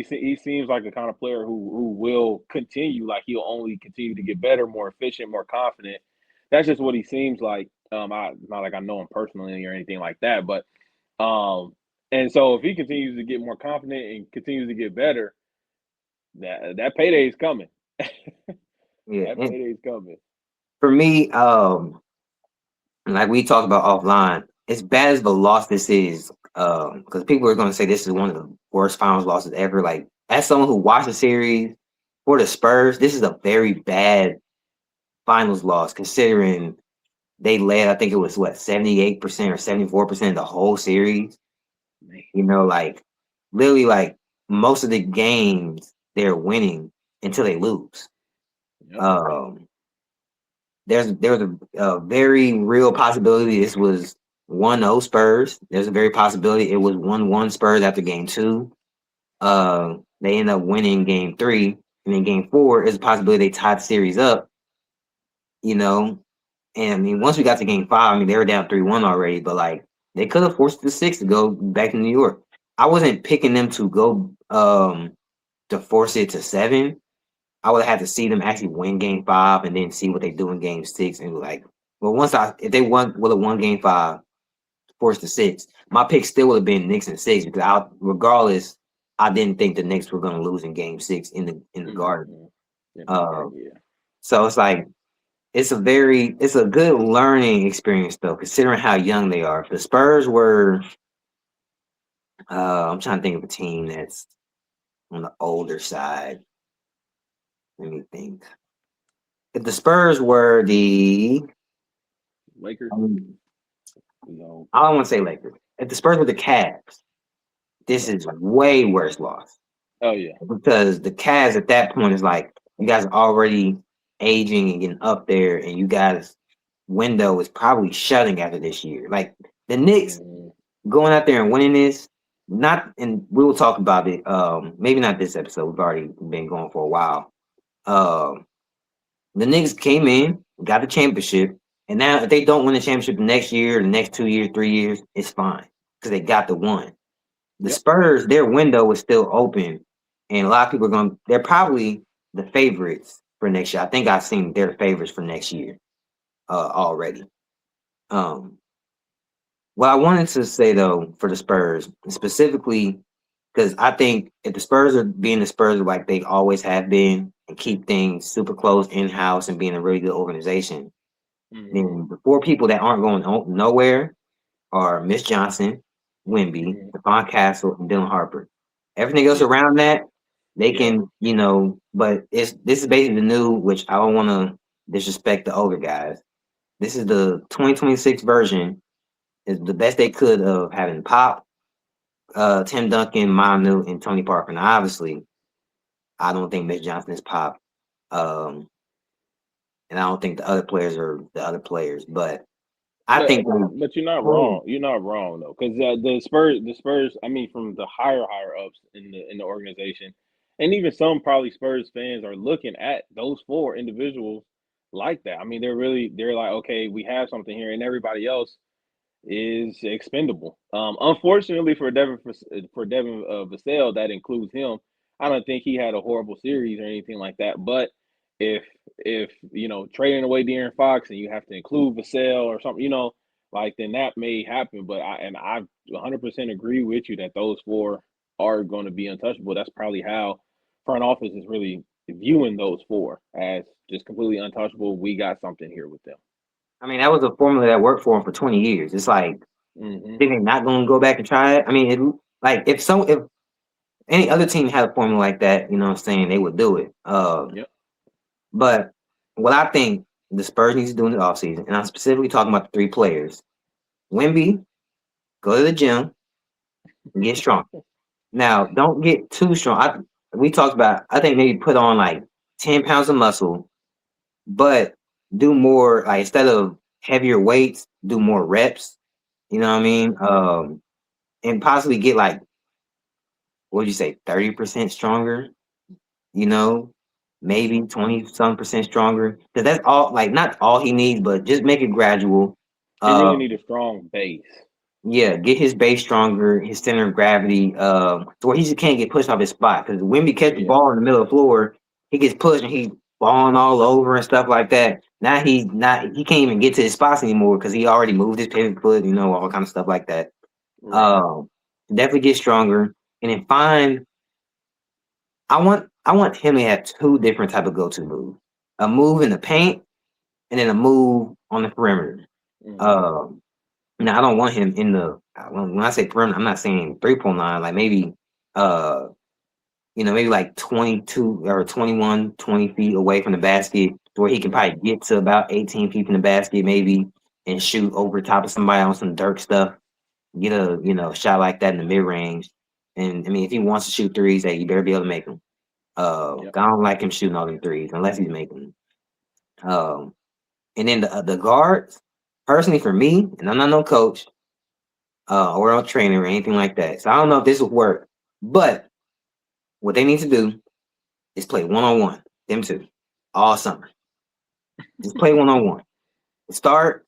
seems like the kind of player who will continue. Like he'll only continue to get better, more efficient, more confident. That's just what he seems like. Not like I know him personally or anything like that, but and so if he continues to get more confident and continues to get better, that payday is coming. Yeah, that payday is coming. For me, like we talked about offline, as bad as the loss this is, because people are going to say this is one of the worst finals losses ever. Like, as someone who watched the series for the Spurs, this is a very bad finals loss, considering they led, I think it was 78% or 74% of the whole series. Like literally, like most of the games they're winning until they lose. Yep. There was a very real possibility this was 1-0 Spurs. There's a very possibility it was 1-1 Spurs after game 2. They end up winning game 3, and then game 4 is a possibility they tied the series up. And I mean, once we got to game 5, I mean, they were down 3-1 already, but like they could have forced the 6 to go back to New York. I wasn't picking them to go to force it to 7. I would have had to see them actually win game 5 and then see what they do in game 6 and be like, well, if they would have won game 5, forced to 6, my pick still would have been Knicks in 6 because regardless, I didn't think the Knicks were going to lose in game 6 in the Garden. So it's like it's a good learning experience though, considering how young they are. If the Spurs were, I'm trying to think of a team that's on the older side. Let me think. If the Spurs were the Lakers, I don't want to say Lakers. If the Spurs were the Cavs, this is way worse loss. Oh yeah, because the Cavs at that point is like you guys are already aging and getting up there, and you guys' window is probably shutting after this year. Like the Knicks going out there and winning this, and we will talk about it. Maybe not this episode. We've already been going for a while. The Knicks came in, got the championship, and now if they don't win the championship the next year, the next 2 years, 3 years, it's fine because they got the one. The Spurs, their window is still open, and a lot of people they're probably the favorites for next year. I think I've seen they're the favorites for next year already. What I wanted to say though for the Spurs, specifically, because I think if the Spurs are being the Spurs like they always have been and keep things super close in-house and being a really good organization, then the 4 people that aren't going nowhere are Miss Johnson, Wemby, Stephon Castle, and Dylan Harper. Everything else around that, they can, but this is basically the new, which I don't want to disrespect the older guys. This is the 2026 version. Is the best they could of having Pop, Tim Duncan, Manu, and Tony Parker. Now, obviously, I don't think Mitch Johnson is Pop, um, and I don't think the other players are the other players. But I But think but you're not wrong. You're not wrong though, because the Spurs. I mean, from the higher ups in the organization, and even some probably Spurs fans are looking at those four individuals like that. I mean, they're like, okay, we have something here, and everybody else is expendable. Unfortunately for Devin Vassell, that includes him. I don't think he had a horrible series or anything like that. But if trading away De'Aaron Fox and you have to include Vassell or something, like then that may happen. But I 100% agree with you that those four are going to be untouchable. That's probably how front office is really viewing those four as just completely untouchable. We got something here with them. I mean that was a formula that worked for him for 20 years. It's like Hmm. think they're not going to go back and try it. I mean, like if any other team had a formula like that, you know what I'm saying, they would do it. Yep. But what I think the Spurs need to do in the offseason, and I'm specifically talking about the three players, Wemby, go to the gym and get strong. Now, don't get too strong. We talked about, I think maybe put on like 10 pounds of muscle, but do more, like instead of heavier weights, do more reps. You know what I mean? And possibly get like, what would you say, 30% stronger? You know, maybe 20 some percent stronger. Because that's all, like, not all he needs, but just make it gradual. He really Uh, need a strong base. yeah, get his base stronger, his center of gravity, to where he just can't get pushed off his spot. Because when we catch the Yeah. ball in the middle of the floor, he gets pushed and he's falling all over and stuff like that. Now he can't even get to his spots anymore because he already moved his pivot foot, all kind of stuff like that. Right. Um, Definitely get stronger and then find. I want him to have two different type of go to moves: a move in the paint and then a move on the perimeter. Hmm. Um, Now I don't want him in the when I say perimeter, I'm not saying 3-point line, like maybe uh maybe like 22 or 21, 20 feet away from the basket to where he can Hmm. probably get to about 18 feet from the basket maybe and shoot over the top of somebody on some Dirk stuff, get a shot like that in the mid range. And I mean if he wants to shoot threes, hey, you better be able to make them. Yep. I don't like him shooting all them threes unless he's making them. And then the guards, personally for me, and I'm not no coach, or a trainer or anything like that. So I don't know if this will work. But what they need to do is play one on one, them two, all summer. Just play one on one. Start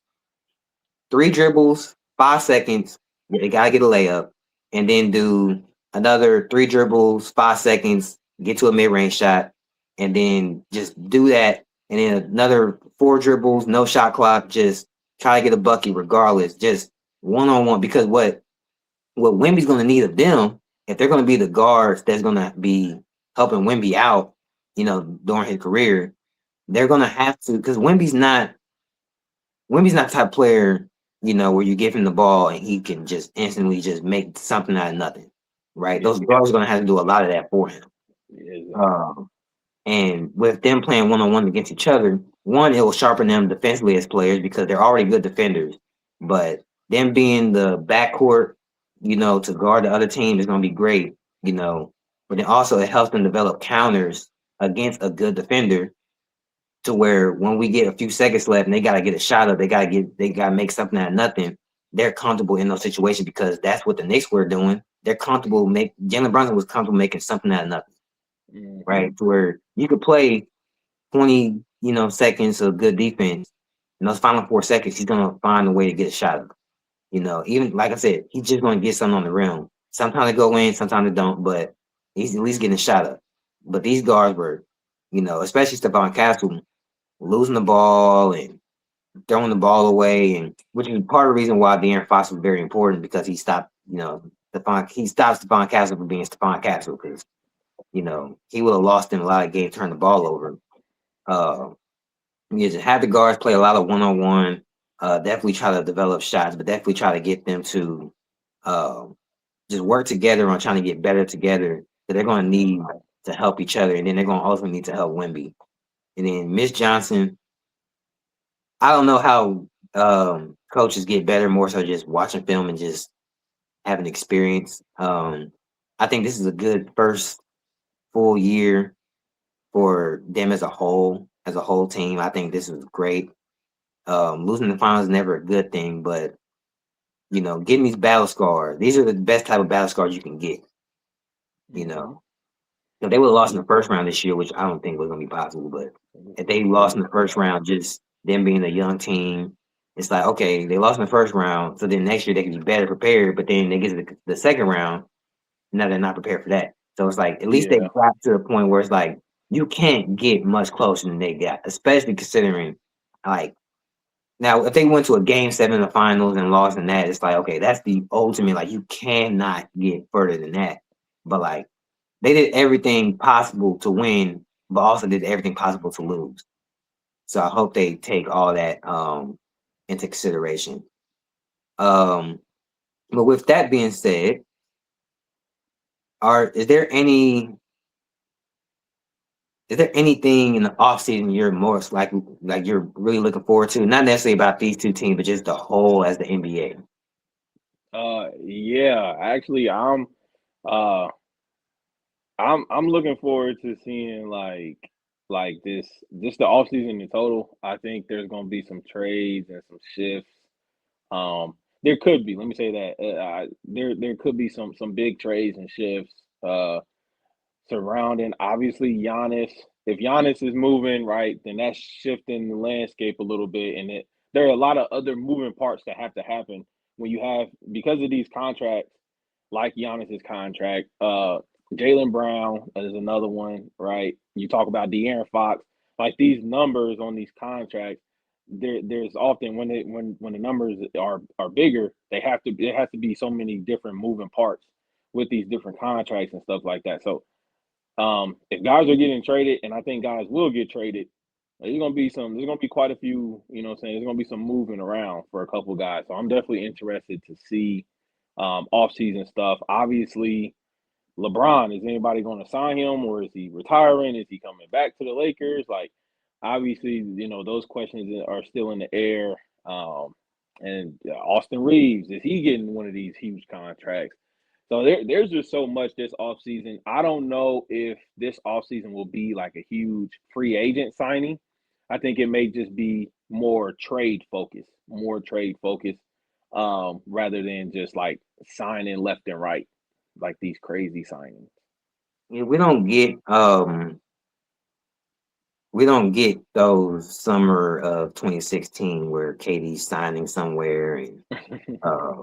3 dribbles, 5 seconds. They gotta get a layup, and then do another 3 dribbles, 5 seconds, get to a mid range shot, and then just do that, and then another 4 dribbles, no shot clock. Just try to get a bucket regardless. Just one on one because what Wemby's going to need of them, if they're going to be the guards that's going to be helping Wemby out, during his career, they're going to have to because Wemby's not the type of player, where you give him the ball and he can just instantly just make something out of nothing, right? Yeah. Those guards are going to have to do a lot of that for him. Yeah, exactly. Um, and with them playing one on one against each other, one, it will sharpen them defensively as players because they're already good defenders. But them being the backcourt, to guard the other team is going to be great, you know. But then also it helps them develop counters against a good defender to where when we get a few seconds left and they got to get a shot up, they got to make something out of nothing. They're comfortable in those situations because that's what the Knicks were doing. They're comfortable Jalen Brunson was comfortable making something out of nothing, Hmm. right? To where you could play 20, seconds of good defense. In those final 4 seconds, he's gonna find a way to get a shot up. Even like I said, he's just gonna get something on the rim. Sometimes they go in, sometimes they don't, but he's at least getting a shot up. But these guards were, especially Stephon Castle, losing the ball and throwing the ball away, and which is part of the reason why De'Aaron Fox was very important because he stopped Stephon Castle from being Stephon Castle because he would have lost in a lot of games, turning the ball over. Uh, Yeah, just have the guards play a lot of one on one. Definitely try to develop shots, but definitely try to get them to uh, just work together on trying to get better together. So they're going to need to help each other, and then they're going to also need to help Wemby. And then Miss Johnson, I don't know how coaches get better, more so just watching film and just having experience. I think this is a good first full year for them as a whole team. I think this is great. Losing the finals is never a good thing, but getting these battle scars, these are the best type of battle scars you can get. You Mm-hmm. know, if they would have lost in the first round this year, which I don't think was going to be possible, but if they It'll lost in be the first sad. round, just them being a young team, it's like, okay, they lost in the first round, so then next year they can be better prepared, but then they get to the second round, now they're not prepared for that. So it's like, at least they Yeah. got to the point where it's like, you can't get much closer than they got, especially considering, like, now if they went to a game 7 in the finals and lost in that, it's like, okay, that's the ultimate, like, you cannot get further than that. But, like, they did everything possible to win, but also did everything possible to lose. So I hope they take all that into consideration. Um, but with that being said, are is there anything in the offseason you're most like you're really looking forward to? Not necessarily about these two teams, but just the whole as the NBA. Yeah. Actually, uh, I'm looking forward to seeing like this just the offseason in total. I think there's gonna be some trades and some shifts. There could be. Let me say that there could be some big trades and shifts. Surrounding obviously Giannis. If Giannis is moving right, then that's shifting the landscape a little bit, and there are a lot of other moving parts that have to happen when you have because of these contracts, like Giannis's contract. Jalen Brown is another one, right? You talk about De'Aaron Fox, like these numbers on these contracts. There's often when the numbers are bigger, there has to be so many different moving parts with these different contracts and stuff like that. So if guys are getting traded, and I think guys will get traded, there's gonna be quite a few, what I'm saying, there's gonna be some moving around for a couple guys. So I'm definitely interested to see off season stuff. Obviously, LeBron, is anybody gonna sign him or is he retiring? Is he coming back to the Lakers? Like obviously, those questions are still in the air. And Austin Reeves, is he getting one of these huge contracts? So there's just so much this offseason. I don't know if this offseason will be like a huge free agent signing. I think it may just be more trade focused, rather than just like signing left and right, like these crazy signings. Yeah, we don't get those summer of 2016 where KD's signing somewhere and uh,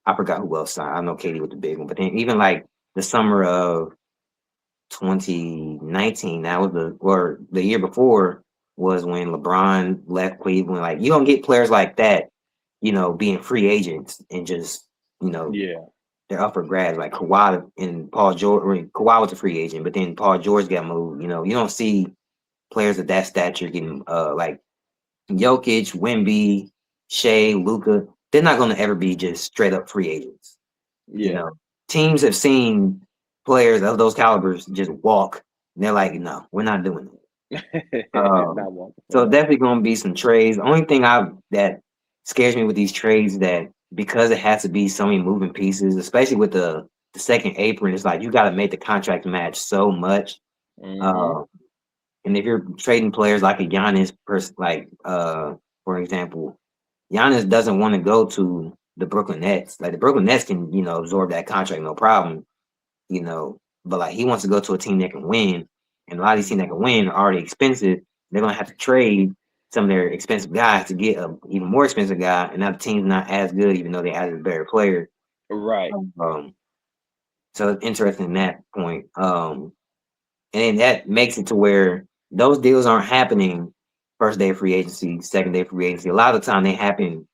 I forgot who else signed. I know KD was the big one, but then even like the summer of 2019, that was the year before was when LeBron left Cleveland. Like you don't get players like that, being free agents and just, you know, Yeah, they're up for grabs. Like Kawhi and Paul George. I mean, Kawhi was a free agent, but then Paul George got moved. You don't see players of that stature getting like Jokic, Wemby, Shea, Luca. They're not going to ever be just straight up free agents. You yeah. know, teams have seen players of those calibers just walk, and they're like, "No, we're not doing it." Not Um, walking for so nothing. definitely going to be some trades. The only thing that scares me with these trades that because it has to be so many moving pieces, especially with the second apron, it's like you got to make the contract match so much. Hmm. Uh, and if you're trading players like a Giannis, for example, Giannis doesn't want to go to the Brooklyn Nets. Like the Brooklyn Nets can, absorb that contract no problem, but like he wants to go to a team that can win. And a lot of these teams that can win are already expensive. They're gonna have to trade some of their expensive guys to get an even more expensive guy, and now the team's not as good, even though they added a better player. Right. Um, so it's interesting in that point. And then that makes it to where those deals aren't happening first day of free agency, second day of free agency. A lot of the time they happen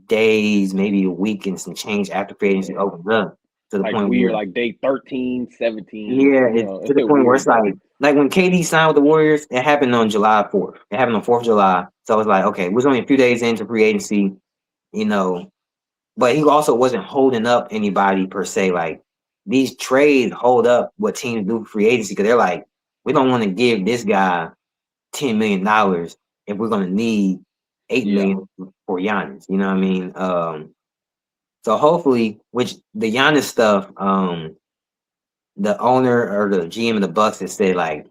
days, maybe a week and some change after free agency Yeah. opens up to the Like point weird, where like day 13, 17, yeah, it's to the point where weird it's like days. when KD signed with the Warriors, it happened on July 4th. It happened on 4th of July. So it's like, okay, it was only a few days into free agency, you know, but he also wasn't holding up anybody per se. Like these trades hold up what teams do for free agency because they're like, we don't want to give this guy $10 million if we're going to need 8 Yeah. million for Giannis. You know what I mean? So hopefully, which the Giannis stuff, the owner or the GM of the Bucks has said like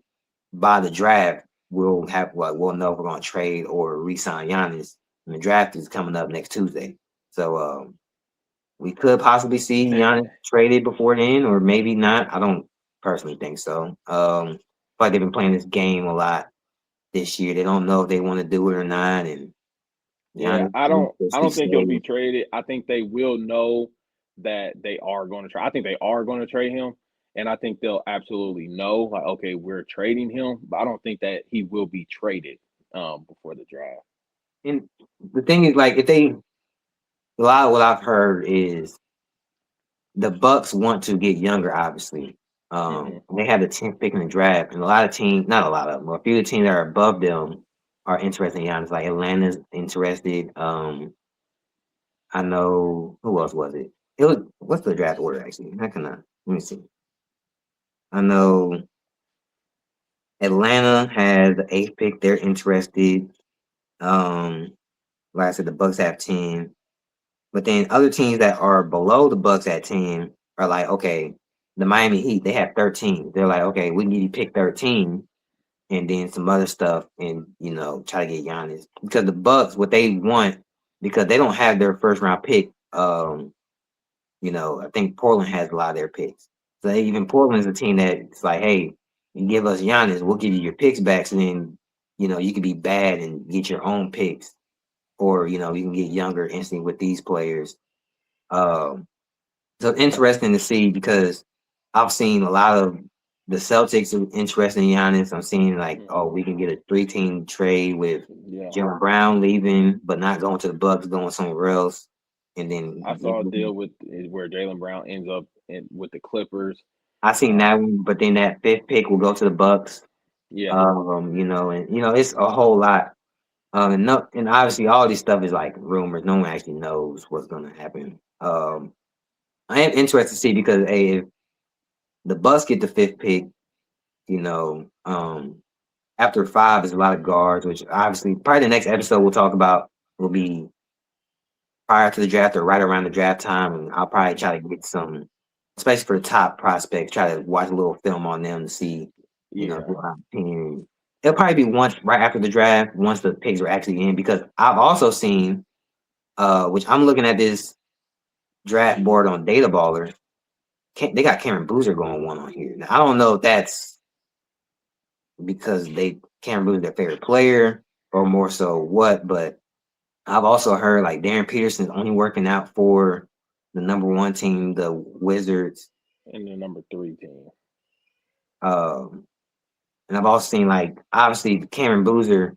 by the draft we'll know if we're gonna trade or re-sign Giannis. And the draft is coming up next Tuesday. So we could possibly see Giannis traded before then, or maybe not. I don't personally think so. But they've been playing this game a lot this year. They don't know if they want to do it or not. And Yeah, Giannis I don't think he'll be traded. I think they will know that they are going to trade. I think they are going to trade him, and I think they'll absolutely know like, okay, we're trading him. But I don't think that he will be traded before the draft. and the thing is, like, if they a lot of what I've heard is the Bucks want to get younger. Obviously, they have the 10th pick in the draft, and a lot of teams, not a lot of them, but a few of the teams that are above them are interested in Giannis. Like Atlanta's interested. I know who else was it? It was what's the draft order actually? How can I? Let me see. I know Atlanta has the 8th pick. They're interested. Um, like I said, the Bucks have 10. But then other teams that are below the Bucks at 10 are like, okay, the Miami Heat, they have 13. They're like, okay, we can give you pick 13 and then some other stuff and, try to get Giannis. Because the Bucks, what they want, because they don't have their first round pick, I think Portland has a lot of their picks. So even Portland is a team that's like, hey, you give us Giannis, we'll give you your picks back. So then, you can be bad and get your own picks. Or, you can get younger instantly with these players. Um, so interesting to see because I've seen a lot of the Celtics are interested in Giannis. I'm seeing like, oh, we can get a 3-team trade with Yeah, Jalen Brown leaving, but not going to the Bucks, going somewhere else. And then I saw a deal with where Jalen Brown ends up with the Clippers. I seen that one, but then that 5th pick will go to the Bucks. Yeah, It's a whole lot. And obviously all this stuff is like rumors. No one actually knows what's gonna happen. I am interested to see because if the Bucks get the 5th pick, you know, after 5 is a lot of guards, which obviously probably the next episode we'll talk about will be prior to the draft or right around the draft time, and I'll probably try to get some, especially for the top prospects, try to watch a little film on them to see, yeah, who my opinion. It'll probably be once right after the draft, once the picks are actually in, because I've also seen, which I'm looking at this draft board on Data Baller. They got Cameron Boozer going one on here. Now, I don't know if that's because Cameron Boozer their favorite player or more so what, but I've also heard like Darren Peterson's only working out for the number 1 team, the Wizards. and the number 3 team. Um, and I've also seen like obviously Cameron Boozer,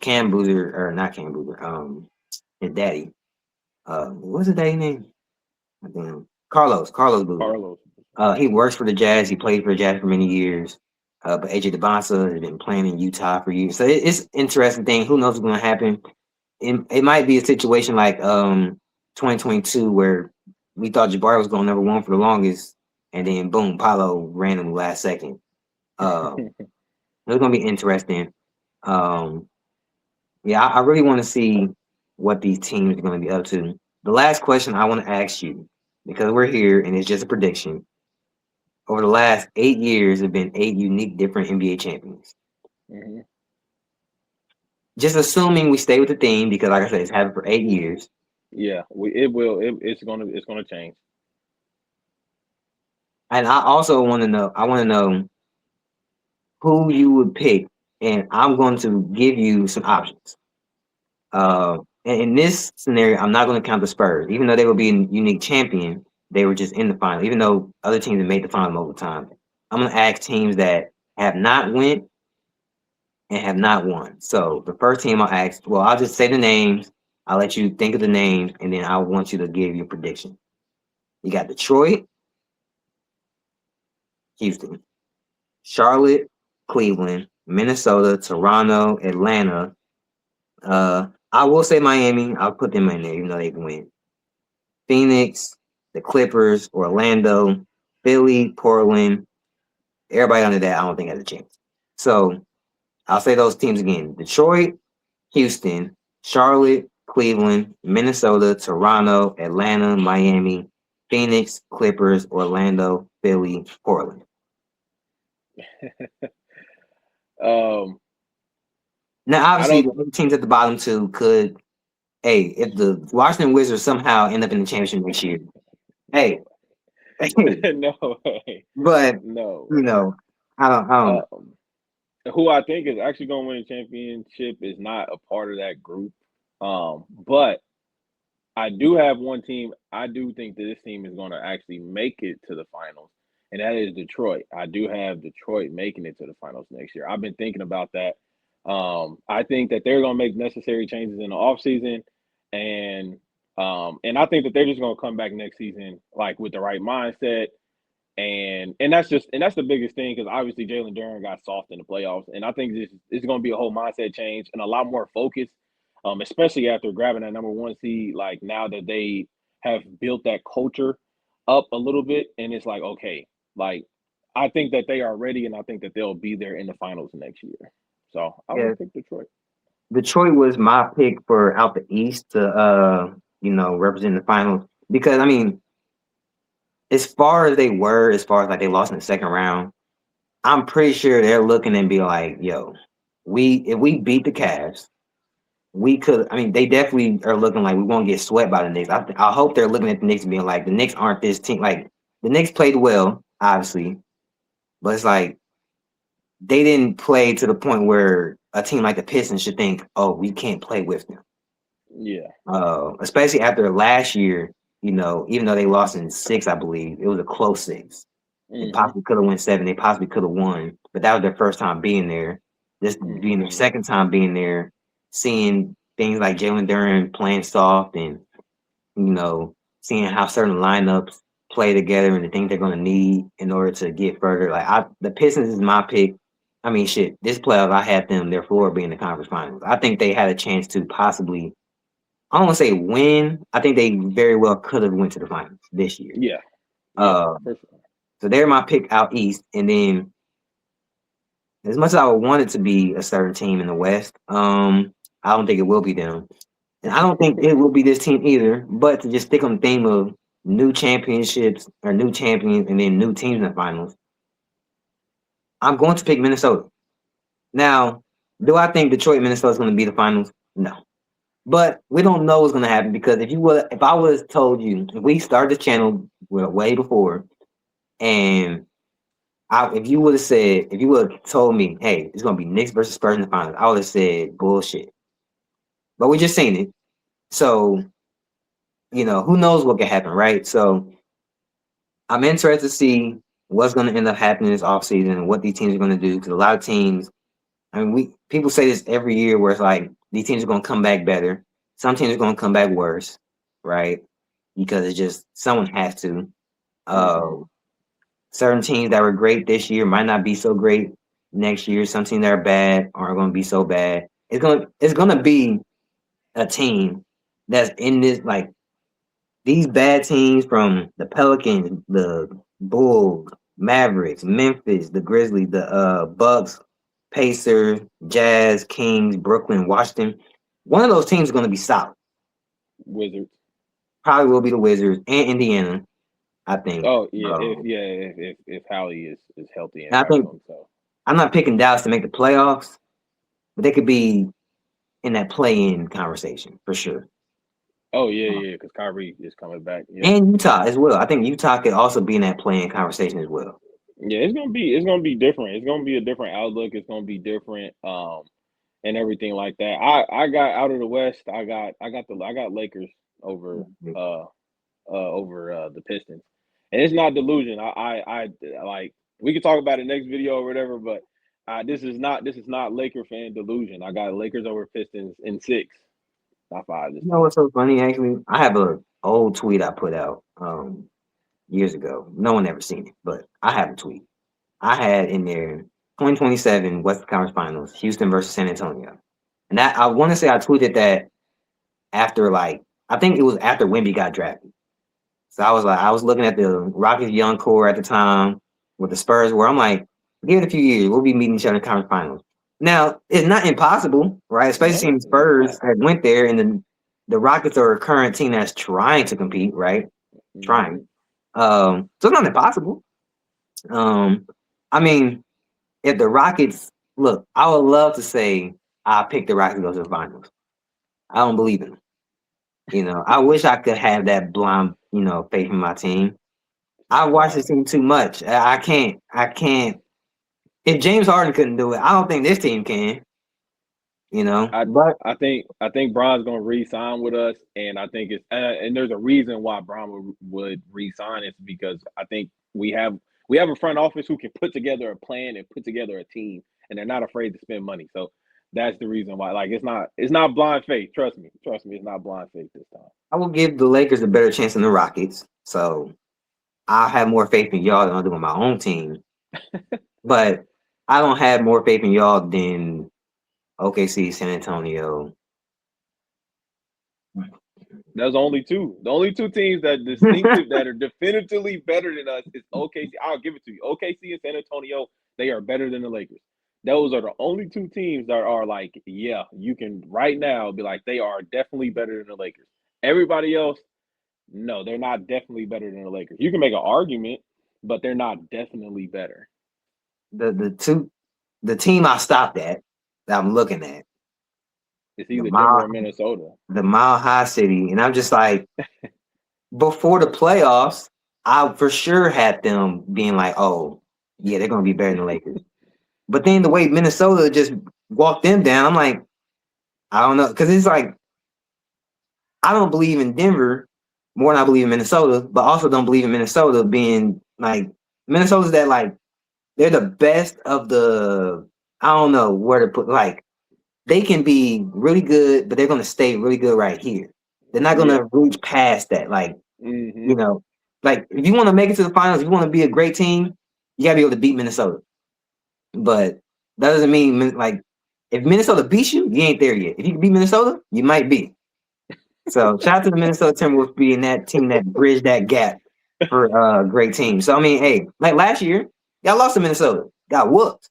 Cam Boozer or not Cam Boozer, his daddy. What's his daddy name? I think Carlos Boozer. Carlos. He works for the Jazz. He played for the Jazz for many years. But AJ DeBonsa has been playing in Utah for years. So it's interesting thing. Who knows what's going to happen? It might be a situation like 2022 where we thought Jabari was going number 1 for the longest, and then boom, Paolo ran him last second. It's going to be interesting. Um, yeah, I really want to see what these teams are going to be up to. The last question I want to ask you, because we're here and it's just a prediction. Over the last 8 years, there have been 8 unique different NBA champions. Mm-hmm. Just assuming we stay with the theme, because like I said, it's happened for 8 years. Yeah, it will. It's gonna change. And I also want to know who you would pick, and I'm going to give you some options. And in this scenario, I'm not going to count the Spurs, even though they would be a unique champion. They were just in the final, even though other teams have made the final multiple times. I'm going to ask teams that have not went and have not won. So the first team I'll ask, well, I'll just say the names. I'll let you think of the names, and then I want you to give your prediction. You got Detroit, Houston, Charlotte, Cleveland, Minnesota, Toronto, Atlanta. I will say Miami. I'll put them in there, even though they can win. Phoenix, the Clippers, Orlando, Philly, Portland. Everybody under that, I don't think has a chance. So I'll say those teams again: Detroit, Houston, Charlotte, Cleveland, Minnesota, Toronto, Atlanta, Miami, Phoenix, Clippers, Orlando, Philly, Portland. Um, Now, I obviously, don't. the other teams at the bottom two could. Hey, if the Washington Wizards somehow end up in the championship next year, hey, hey, No way. but No you way. know, I don't. Um, who I think is actually going to win a championship is not a part of that group. But I do have one team. I do think that this team is going to actually make it to the finals, and that is Detroit. I do have Detroit making it to the finals next year. I've been thinking about that. I think that they're going to make necessary changes in the offseason, and and I think that they're just going to come back next season like with the right mindset, and that's the biggest thing because obviously Jalen Duren got soft in the playoffs, and I think this is going to be a whole mindset change and a lot more focus, especially after grabbing that number one seed. Like now that they have built that culture up a little bit, and it's like okay, like I think that they are ready, and I think that they'll be there in the finals next year. So I'm gonna Yeah, pick Detroit. Detroit was my pick for out the East to represent the finals because I mean, as far as they were, as far as like they lost in the second round, I'm pretty sure they're looking and be like, yo, we if we beat the Cavs, we could. I mean, they definitely are looking like we won't get swept by the Knicks. I hope they're looking at the Knicks and being like, the Knicks aren't this team. Like the Knicks played well, obviously, but it's like they didn't play to the point where a team like the Pistons should think, oh, we can't play with them. Yeah. Especially after last year, even though they lost in six, I believe it was a close six. They Hmm. possibly could have won seven. They possibly could have won, but that was their first time being there. This being their Hmm. second time being there, seeing things like Jalen Duren playing soft, and seeing how certain lineups play together and the things they're going to need in order to get further. The Pistons is my pick. I mean, shit, this playoff I had them their floor being the conference finals. I think they had a chance to possibly. I don't want to say win. I think they very well could have went to the finals this year. Yeah. Yeah. Uh, For sure. so they're my pick out east, and then as much as I would want it to be a certain team in the West, I don't think it will be them, and I don't think it will be this team either. But to just stick on the theme of new championships or new champions, and then new teams in the finals, I'm going to pick Minnesota. Now, do I think Detroit, and Minnesota is going to be the finals? No. But we don't know what's gonna happen because if I was told you, if we started the channel way before, and if you would have said, if you would have told me, hey, it's gonna be Knicks versus Spurs in the finals, I would have said bullshit. But we just seen it, so who knows what could happen, right? So I'm interested to see what's gonna end up happening this offseason and what these teams are gonna do because a lot of teams. I mean, we people say this every year where it's like these teams are gonna come back better. Some teams are gonna come back worse, right? Because it's just someone has to. Uh, Hmm. Certain teams that were great this year might not be so great next year. Some teams that are bad aren't going to be so bad. It's gonna be a team that's in this like these bad teams from the Pelicans, the Bulls, Mavericks, Memphis, the Grizzlies, the Bucks, Pacers, Jazz, Kings, Brooklyn, Washington. One of those teams is going to be solid. Wizards. Probably will be the Wizards and Indiana, I think. Oh yeah, if Hallie is healthy and And I back think to himself. I'm not picking Dallas to make the playoffs, but they could be in that play-in conversation for sure. Oh yeah, because Kyrie is coming back. Yep. And Utah as well. I think Utah could also be in that play-in conversation as well. Yeah, it's gonna be different. It's gonna be a different outlook. It's gonna be different, and everything like that. I got out of the West. I got Lakers over uh over the Pistons, and it's not delusion. I like we can talk about it next video or whatever, but this is not Laker fan delusion. I got Lakers over Pistons in six, not five this You know time. what's so funny? Actually, I have a old tweet I put out years ago. No one ever seen it, but I have a tweet. I had in there 2027 Western Conference Finals, Houston versus San Antonio, and that I want to say I tweeted that after I think it was after Wemby got drafted. So I was looking at the Rockets young core at the time with the Spurs, where I'm like, give it a few years, we'll be meeting each other in conference finals. Now it's not impossible, right? Especially No, seeing it's Spurs not. had went there, and then the Rockets are a current team that's trying to compete, right? Hmm. Trying. So it's not impossible. Um, I mean, if the Rockets look, I would love to say I picked the Rockets to go to the finals. I don't believe in them. I wish I could have that blind, faith in my team. I watch this Nah, team too much. I can't. I can't. If James Harden couldn't do it, I don't think this team can. I But I think Bron's gonna re-sign with us, and I think it's and there's a reason why Bron would re-sign. It's because I think we have a front office who can put together a plan and put together a team, and they're not afraid to spend money. So that's the reason why. Like it's not blind faith. Trust me, it's not blind faith this time. I will give the Lakers a better chance than the Rockets. So I have more faith in y'all than I do in my own team. But I don't have more faith in y'all than OKC, San Antonio. There's only two. The only two teams that are definitively better than us is OKC. I'll give it to you. OKC and San Antonio, they are better than the Lakers. Those are the only two teams that are like, yeah, you can right now be like they are definitely better than the Lakers. Everybody else, no, they're not definitely better than the Lakers. You can make an argument, but they're not definitely better. The team I stopped at that I'm looking at, It's the either Denver or mile Minnesota. the Mile High City, and I'm just like, before the playoffs, I for sure had them being like, oh, yeah, they're gonna be better than the Lakers. But then the way Minnesota just walked them down, I'm like, I don't know, because it's like I don't believe in Denver more than I believe in Minnesota, but also don't believe in Minnesota being like Minnesota's that like they're the best of the. I don't know where to put like they can be really good, but they're gonna stay really good right here. They're not Yeah. gonna reach past that. Like Hmm. you know, like if you want to make it to the finals, if you want to be a great team, you gotta be able to beat Minnesota. But that doesn't mean like if Minnesota beats you, you ain't there yet. If you can beat Minnesota, you might be. So shout out to the Minnesota Timberwolves being that team that bridged that gap for a great team. So I mean, hey, like last year, y'all lost to Minnesota, got whooped.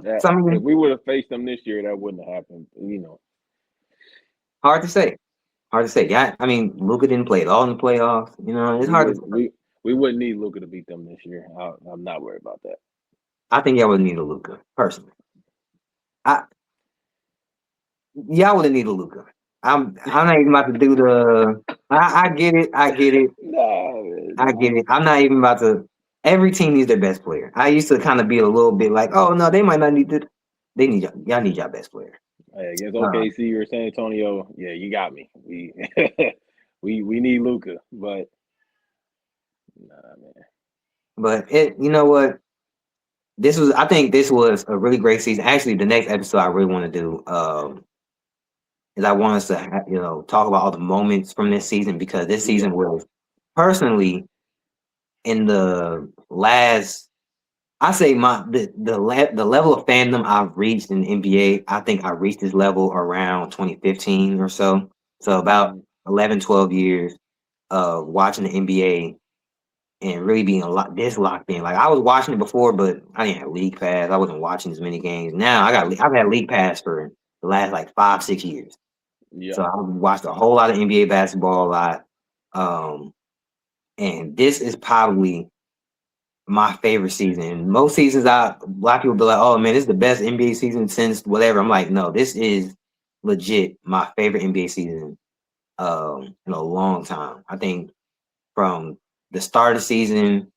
That So I if mean, we would have faced them this year, that wouldn't have happened. hard to say. Hard to say. Yeah, I mean, Luka didn't play at all in the playoffs. It's We hard to would say. we wouldn't need Luca to beat them this year. I'm not worried about that. I think y'all would need a Luka personally. I Y'all would have need a Luka. I'm not even about to do the. I get it. I get it. Nah, man, I get it. I'm not even about to. Every team needs their best player. I used to kind of be a little bit like, oh no, they might not need to. They need y'all. Y'all need y'all best player. hey, against Uh, OKC or San Antonio, yeah, you got me. We we need Luca, but nah, man. but you know what? I think this was a really great season. Actually, the next episode I really want to do is I want us to talk about all the moments from this season because this season Yeah, was personally in the last. I say the level of fandom I've reached in the NBA. I think I reached this level around 2015 or so. So about mm, 11, 12 years of watching the NBA and really being this locked in. Like I was watching it before, but I didn't have league pass. I wasn't watching as many games. Now I've had league pass for the last like 5, 6 years. yeah, So I've watched a whole lot of NBA basketball a lot. Um, and this is probably my favorite season. Most seasons, a lot of people be like, "Oh man, this is the best NBA season since whatever." I'm like, no, this is legit my favorite NBA season in a long time. I think from the start of the season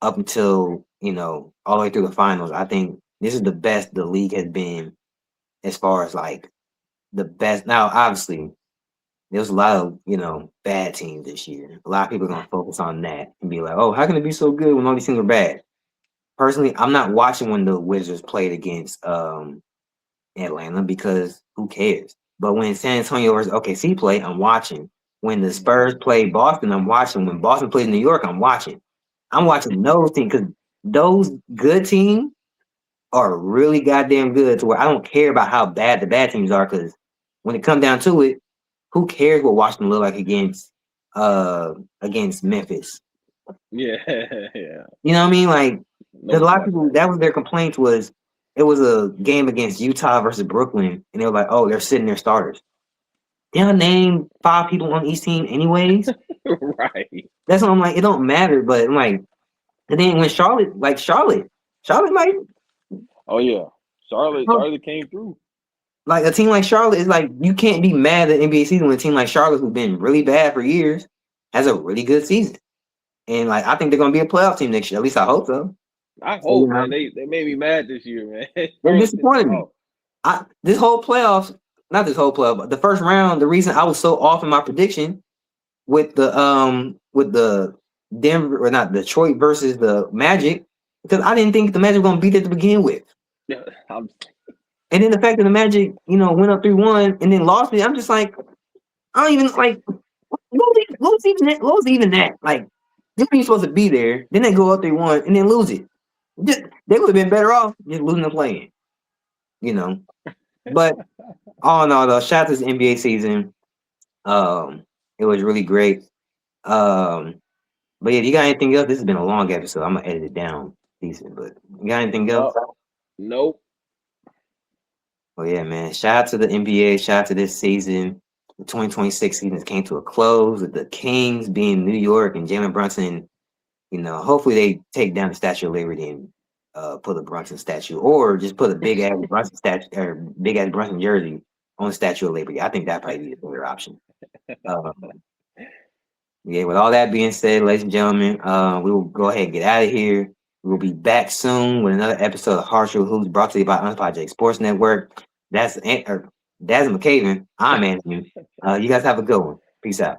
up until all the way through the finals, I think this is the best the league has been as far as like the best. Now, obviously, there was a lot of bad teams this year. A lot of people are gonna focus on that and be like, "Oh, how can it be so good when all these teams are bad?" Personally, I'm not watching when the Wizards played against Atlanta because who cares? But when San Antonio versus OKC play, I'm watching. When the hmm Spurs play Boston, I'm watching. When Boston plays New York, I'm watching. I'm watching those teams because those good teams are really goddamn good to where I don't care about how bad the bad teams are because when it comes down to it, who cares what Washington look like against Memphis? yeah, yeah. You know what I mean? Like, No because a one's lot of watching people that that was game. their complaints was it was a game against Utah versus Brooklyn, and they were like, "Oh, they're sitting their starters." They'll name 5 people on each team, anyways. Right. That's what I'm like. It don't matter, but I'm like, and then when Charlotte might Oh yeah. Charlotte came through. like a team like Charlotte is like you can't be mad at NBA season when a team like Charlotte, who's been really bad for years, has a really good season. And like I think they're gonna be a playoff team next year. At least I hope so. I So, hope, man. They made me mad this year, man. they Really pissed disappointed me. off. This whole playoffs, not this whole playoff, but the first round, the reason I was so off in my prediction with the Denver or not Detroit versus the Magic, because I didn't think the Magic were gonna beat it to begin with. Yeah, I'm And then the fact that the Magic, went up 3-1 and then lost it, I'm just like, I don't even like what was even that? Like, they were supposed to be there, then they go up 3-1 and then lose it. They would have been better off just losing the play-in, But all in all, though, shout out to this NBA season. It was really great. But yeah, if you got anything else, this has been a long episode. I'm gonna edit it down decent, but you got anything else? nope. Well, yeah, man. Shout out to the NBA. Shout out to this season. The 2026 season came to a close with the Kings being New York and Jalen Brunson. Hopefully they take down the Statue of Liberty and put a Brunson statue, or just put a big ass Brunson statue or big ass Brunson jersey on the Statue of Liberty. I think that probably be a better option. Yeah, with all that being said, ladies and gentlemen, we will go ahead and get out of here. We'll be back soon with another episode of Harsher Hoops brought to you by Unapologetic Sports Network. That's Desmond McCaven. I'm Anthony. You guys have a good one. Peace out.